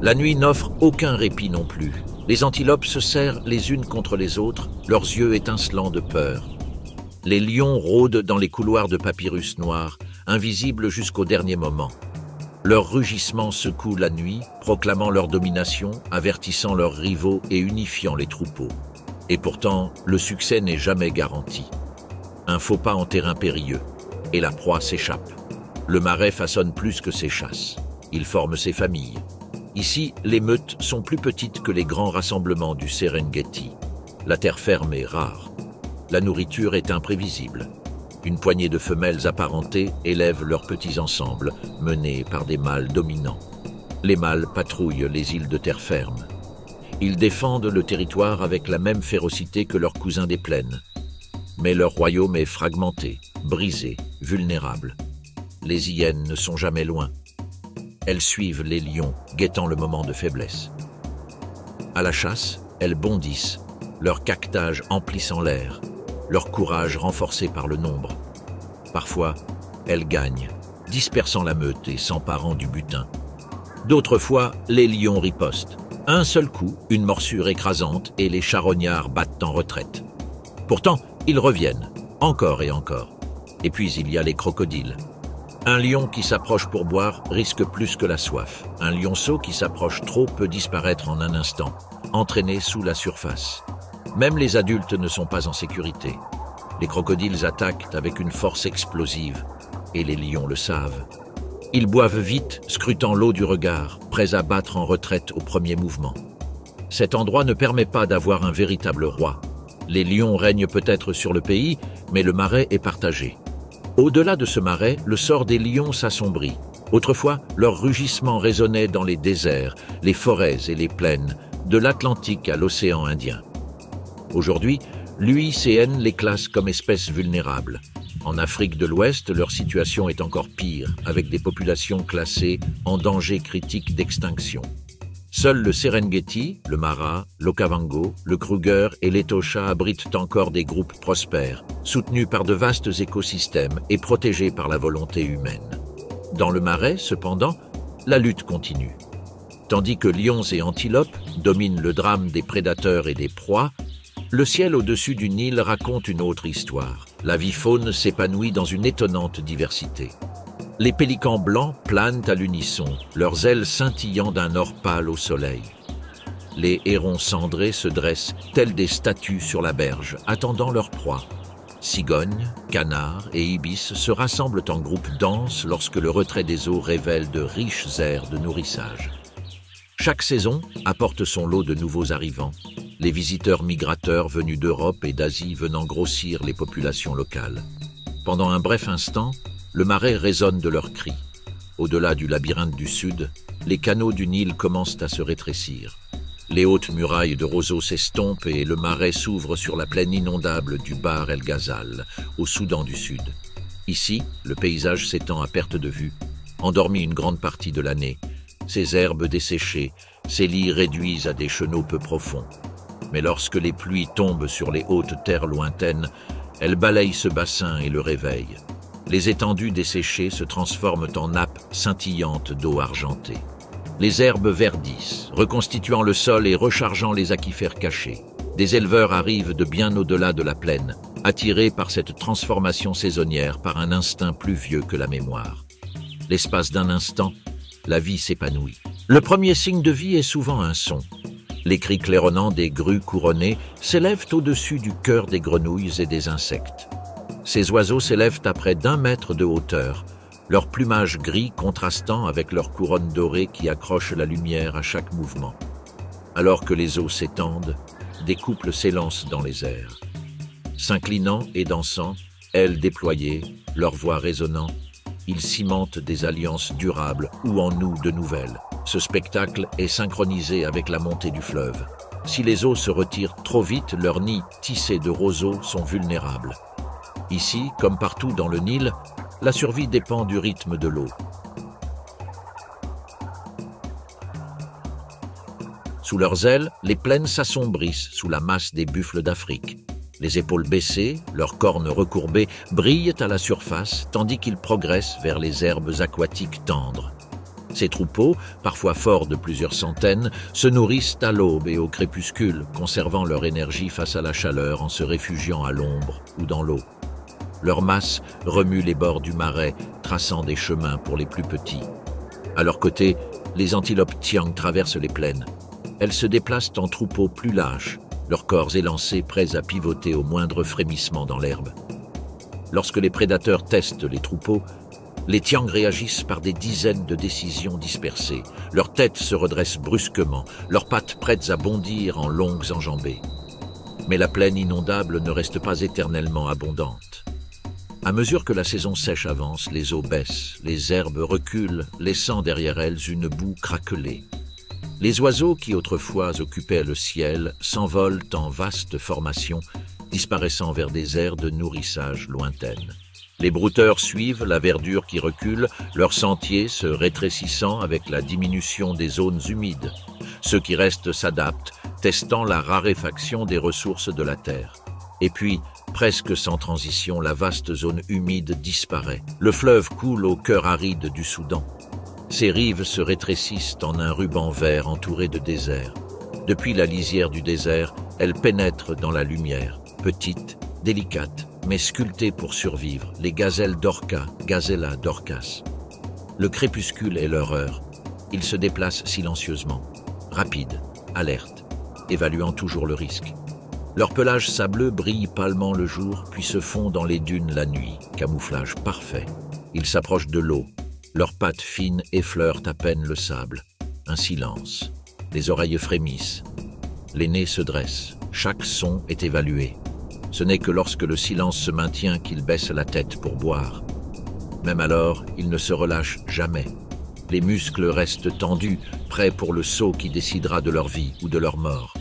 La nuit n'offre aucun répit non plus. Les antilopes se serrent les unes contre les autres, leurs yeux étincelants de peur. Les lions rôdent dans les couloirs de papyrus noirs, invisibles jusqu'au dernier moment. Leurs rugissements secouent la nuit, proclamant leur domination, avertissant leurs rivaux et unifiant les troupeaux. Et pourtant, le succès n'est jamais garanti. Un faux pas en terrain périlleux, et la proie s'échappe. Le marais façonne plus que ses chasses. Il forme ses familles. Ici, les meutes sont plus petites que les grands rassemblements du Serengeti. La terre ferme est rare. La nourriture est imprévisible. Une poignée de femelles apparentées élèvent leurs petits ensembles, menés par des mâles dominants. Les mâles patrouillent les îles de terre ferme. Ils défendent le territoire avec la même férocité que leurs cousins des plaines. Mais leur royaume est fragmenté, brisé, vulnérable. Les hyènes ne sont jamais loin. Elles suivent les lions, guettant le moment de faiblesse. À la chasse, elles bondissent, leur caquetage emplissant l'air, leur courage renforcé par le nombre. Parfois, elles gagnent, dispersant la meute et s'emparant du butin. D'autres fois, les lions ripostent. Un seul coup, une morsure écrasante et les charognards battent en retraite. Pourtant, ils reviennent, encore et encore. Et puis il y a les crocodiles. Un lion qui s'approche pour boire risque plus que la soif. Un lionceau qui s'approche trop peut disparaître en un instant, entraîné sous la surface. Même les adultes ne sont pas en sécurité. Les crocodiles attaquent avec une force explosive, et les lions le savent. Ils boivent vite, scrutant l'eau du regard, prêts à battre en retraite au premier mouvement. Cet endroit ne permet pas d'avoir un véritable roi. Les lions règnent peut-être sur le pays, mais le marais est partagé. Au-delà de ce marais, le sort des lions s'assombrit. Autrefois, leur rugissement résonnait dans les déserts, les forêts et les plaines, de l'Atlantique à l'océan Indien. Aujourd'hui, l'UICN les classe comme espèces vulnérables. En Afrique de l'Ouest, leur situation est encore pire, avec des populations classées en danger critique d'extinction. Seuls le Serengeti, le Mara, l'Okavango, le Kruger et l'Etosha abritent encore des groupes prospères, soutenus par de vastes écosystèmes et protégés par la volonté humaine. Dans le marais, cependant, la lutte continue. Tandis que lions et antilopes dominent le drame des prédateurs et des proies, le ciel au-dessus du Nil raconte une autre histoire. La vie-faune s'épanouit dans une étonnante diversité. Les pélicans blancs planent à l'unisson, leurs ailes scintillant d'un or pâle au soleil. Les hérons cendrés se dressent tels des statues sur la berge, attendant leur proie. Cigognes, canards et ibis se rassemblent en groupes denses lorsque le retrait des eaux révèle de riches aires de nourrissage. Chaque saison apporte son lot de nouveaux arrivants, les visiteurs migrateurs venus d'Europe et d'Asie venant grossir les populations locales. Pendant un bref instant, le marais résonne de leurs cris. Au-delà du labyrinthe du sud, les canaux du Nil commencent à se rétrécir. Les hautes murailles de roseaux s'estompent et le marais s'ouvre sur la plaine inondable du Bahr el Ghazal, au Soudan du Sud. Ici, le paysage s'étend à perte de vue, endormi une grande partie de l'année. Ses herbes desséchées, ses lits réduits à des chenaux peu profonds. Mais lorsque les pluies tombent sur les hautes terres lointaines, elles balayent ce bassin et le réveillent. Les étendues desséchées se transforment en nappes scintillantes d'eau argentée. Les herbes verdissent, reconstituant le sol et rechargeant les aquifères cachés. Des éleveurs arrivent de bien au-delà de la plaine, attirés par cette transformation saisonnière par un instinct plus vieux que la mémoire. L'espace d'un instant, la vie s'épanouit. Le premier signe de vie est souvent un son. Les cris claironnants des grues couronnées s'élèvent au-dessus du cœur des grenouilles et des insectes. Ces oiseaux s'élèvent à près d'1 mètre de hauteur, leur plumage gris contrastant avec leur couronne dorée qui accroche la lumière à chaque mouvement. Alors que les eaux s'étendent, des couples s'élancent dans les airs. S'inclinant et dansant, ailes déployées, leurs voix résonnant, ils cimentent des alliances durables ou en nouent de nouvelles. Ce spectacle est synchronisé avec la montée du fleuve. Si les eaux se retirent trop vite, leurs nids tissés de roseaux sont vulnérables. Ici, comme partout dans le Nil, la survie dépend du rythme de l'eau. Sous leurs ailes, les plaines s'assombrissent sous la masse des buffles d'Afrique. Les épaules baissées, leurs cornes recourbées, brillent à la surface tandis qu'ils progressent vers les herbes aquatiques tendres. Ces troupeaux, parfois forts de plusieurs centaines, se nourrissent à l'aube et au crépuscule, conservant leur énergie face à la chaleur en se réfugiant à l'ombre ou dans l'eau. Leur masse remue les bords du marais, traçant des chemins pour les plus petits. À leur côté, les antilopes tiang traversent les plaines. Elles se déplacent en troupeaux plus lâches, leurs corps élancés prêts à pivoter au moindre frémissement dans l'herbe. Lorsque les prédateurs testent les troupeaux, les tiangs réagissent par des dizaines de décisions dispersées. Leurs têtes se redressent brusquement, leurs pattes prêtes à bondir en longues enjambées. Mais la plaine inondable ne reste pas éternellement abondante. À mesure que la saison sèche avance, les eaux baissent, les herbes reculent, laissant derrière elles une boue craquelée. Les oiseaux qui autrefois occupaient le ciel s'envolent en vastes formations, disparaissant vers des aires de nourrissage lointaines. Les brouteurs suivent la verdure qui recule, leurs sentiers se rétrécissant avec la diminution des zones humides. Ceux qui restent s'adaptent, testant la raréfaction des ressources de la terre. Et puis, presque sans transition, la vaste zone humide disparaît. Le fleuve coule au cœur aride du Soudan. Ses rives se rétrécissent en un ruban vert entouré de désert. Depuis la lisière du désert, elle pénètre dans la lumière, petite, délicate, mais sculptée pour survivre, les gazelles d'Orca, Gazella d'Orcas. Le crépuscule est leur heure. Ils se déplacent silencieusement, rapides, alertes, évaluant toujours le risque. Leur pelage sableux brille pâlement le jour, puis se fond dans les dunes la nuit, camouflage parfait. Ils s'approchent de l'eau, leurs pattes fines effleurent à peine le sable. Un silence, les oreilles frémissent, les nez se dressent, chaque son est évalué. Ce n'est que lorsque le silence se maintient qu'ils baissent la tête pour boire. Même alors, ils ne se relâchent jamais. Les muscles restent tendus, prêts pour le saut qui décidera de leur vie ou de leur mort.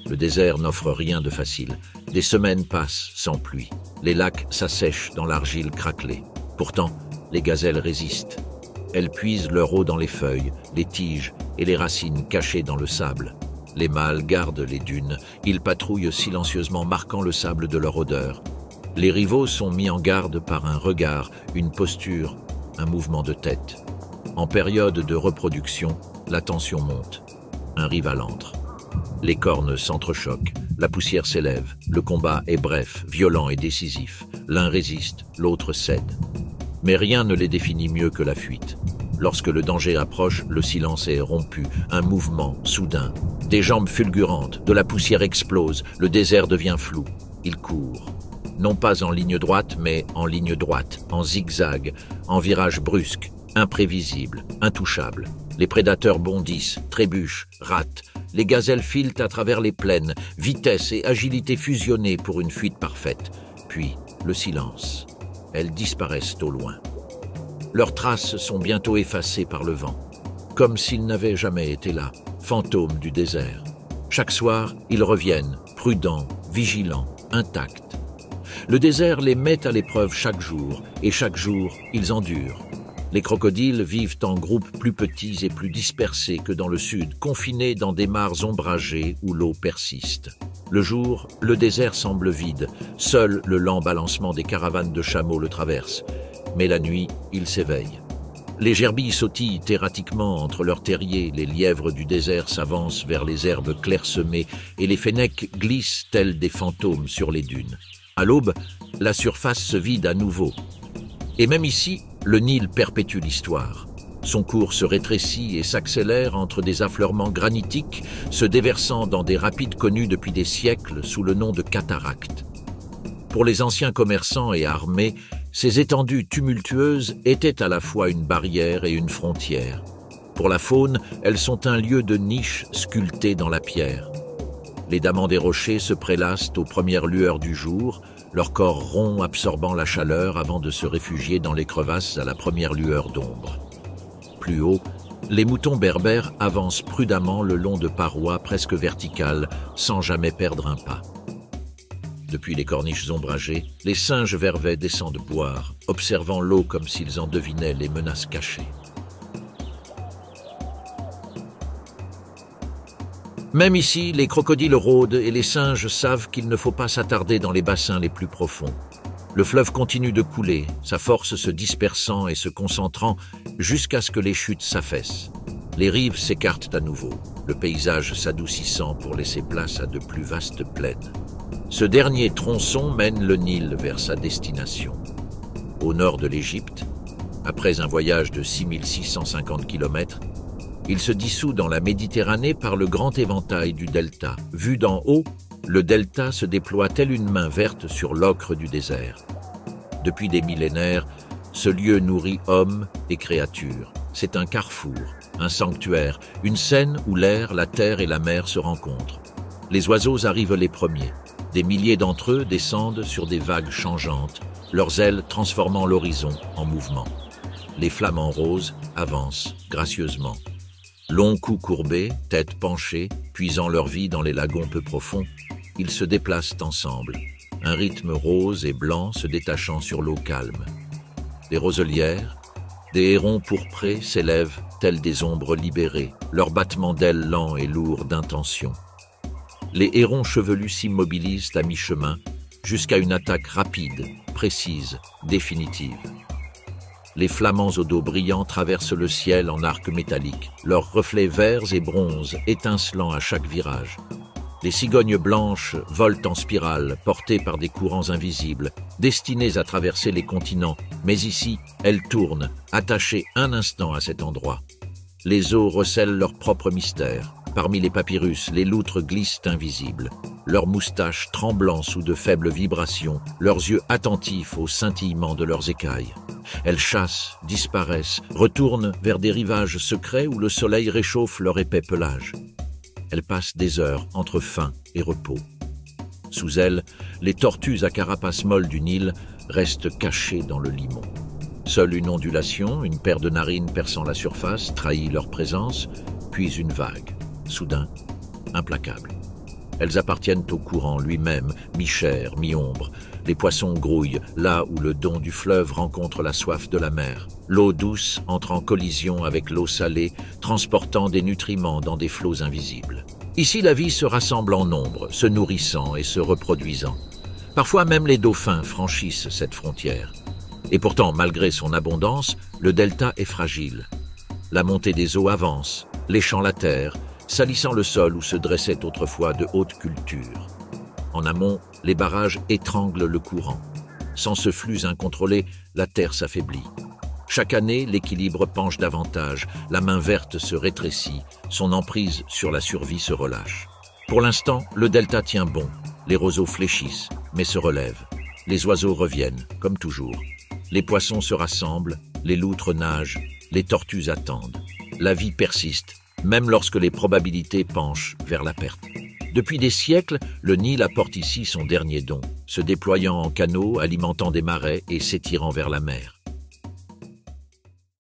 Le désert n'offre rien de facile. Des semaines passent sans pluie. Les lacs s'assèchent dans l'argile craquelée. Pourtant, les gazelles résistent. Elles puisent leur eau dans les feuilles, les tiges et les racines cachées dans le sable. Les mâles gardent les dunes. Ils patrouillent silencieusement, marquant le sable de leur odeur. Les rivaux sont mis en garde par un regard, une posture, un mouvement de tête. En période de reproduction, la tension monte. Un rival entre. Les cornes s'entrechoquent, la poussière s'élève, le combat est bref, violent et décisif. L'un résiste, l'autre cède. Mais rien ne les définit mieux que la fuite. Lorsque le danger approche, le silence est rompu, un mouvement soudain. Des jambes fulgurantes, de la poussière explose, le désert devient flou. Ils courent. Non pas en ligne droite, mais en ligne droite, en zigzag, en virage brusque, imprévisible, intouchable. Les prédateurs bondissent, trébuchent, ratent. Les gazelles filent à travers les plaines, vitesse et agilité fusionnées pour une fuite parfaite. Puis, le silence. Elles disparaissent au loin. Leurs traces sont bientôt effacées par le vent, comme s'ils n'avaient jamais été là, fantômes du désert. Chaque soir, ils reviennent, prudents, vigilants, intacts. Le désert les met à l'épreuve chaque jour, et chaque jour, ils endurent. Les crocodiles vivent en groupes plus petits et plus dispersés que dans le sud, confinés dans des mares ombragées où l'eau persiste. Le jour, le désert semble vide, seul le lent balancement des caravanes de chameaux le traverse. Mais la nuit, ils s'éveillent. Les gerbilles sautillent erratiquement entre leurs terriers, les lièvres du désert s'avancent vers les herbes clairsemées et les fennecs glissent tels des fantômes sur les dunes. À l'aube, la surface se vide à nouveau. Et même ici, le Nil perpétue l'histoire. Son cours se rétrécit et s'accélère entre des affleurements granitiques, se déversant dans des rapides connus depuis des siècles sous le nom de cataractes. Pour les anciens commerçants et armés, ces étendues tumultueuses étaient à la fois une barrière et une frontière. Pour la faune, elles sont un lieu de niche sculpté dans la pierre. Les damans des rochers se prélassent aux premières lueurs du jour, leur corps rond absorbant la chaleur avant de se réfugier dans les crevasses à la première lueur d'ombre. Plus haut, les moutons berbères avancent prudemment le long de parois presque verticales, sans jamais perdre un pas. Depuis les corniches ombragées, les singes vervets descendent boire, observant l'eau comme s'ils en devinaient les menaces cachées. Même ici, les crocodiles rôdent et les singes savent qu'il ne faut pas s'attarder dans les bassins les plus profonds. Le fleuve continue de couler, sa force se dispersant et se concentrant jusqu'à ce que les chutes s'affaissent. Les rives s'écartent à nouveau, le paysage s'adoucissant pour laisser place à de plus vastes plaines. Ce dernier tronçon mène le Nil vers sa destination. Au nord de l'Égypte, après un voyage de 6650 km, il se dissout dans la Méditerranée par le grand éventail du delta. Vu d'en haut, le delta se déploie telle une main verte sur l'ocre du désert. Depuis des millénaires, ce lieu nourrit hommes et créatures. C'est un carrefour, un sanctuaire, une scène où l'air, la terre et la mer se rencontrent. Les oiseaux arrivent les premiers. Des milliers d'entre eux descendent sur des vagues changeantes, leurs ailes transformant l'horizon en mouvement. Les flamants roses avancent gracieusement. Longs coups courbés, têtes penchées, puisant leur vie dans les lagons peu profonds, ils se déplacent ensemble, un rythme rose et blanc se détachant sur l'eau calme. Des roselières, des hérons pourprés s'élèvent tels des ombres libérées, leurs battements d'ailes lents et lourds d'intention. Les hérons chevelus s'immobilisent à mi-chemin, jusqu'à une attaque rapide, précise, définitive. Les flamants au dos brillant traversent le ciel en arcs métalliques, leurs reflets verts et bronzes étincelant à chaque virage. Les cigognes blanches volent en spirale, portées par des courants invisibles, destinées à traverser les continents, mais ici, elles tournent, attachées un instant à cet endroit. Les eaux recèlent leur propre mystère. Parmi les papyrus, les loutres glissent invisibles. leurs moustaches tremblant sous de faibles vibrations, leurs yeux attentifs au scintillement de leurs écailles. Elles chassent, disparaissent, retournent vers des rivages secrets où le soleil réchauffe leur épais pelage. Elles passent des heures entre faim et repos. Sous elles, les tortues à carapace molle du Nil restent cachées dans le limon. Seule une ondulation, une paire de narines perçant la surface, trahit leur présence, puis une vague, soudain, implacable. Elles appartiennent au courant lui-même, mi-chair, mi-ombre. Les poissons grouillent, là où le don du fleuve rencontre la soif de la mer. L'eau douce entre en collision avec l'eau salée, transportant des nutriments dans des flots invisibles. Ici, la vie se rassemble en nombre, se nourrissant et se reproduisant. Parfois même les dauphins franchissent cette frontière. Et pourtant, malgré son abondance, le delta est fragile. La montée des eaux avance, léchant la terre, salissant le sol où se dressaient autrefois de hautes cultures. En amont, les barrages étranglent le courant. Sans ce flux incontrôlé, la terre s'affaiblit. Chaque année, l'équilibre penche davantage, la main verte se rétrécit, son emprise sur la survie se relâche. Pour l'instant, le delta tient bon, les roseaux fléchissent, mais se relèvent. Les oiseaux reviennent, comme toujours. Les poissons se rassemblent, les loutres nagent, les tortues attendent. La vie persiste, même lorsque les probabilités penchent vers la perte. Depuis des siècles, le Nil apporte ici son dernier don, se déployant en canaux, alimentant des marais et s'étirant vers la mer.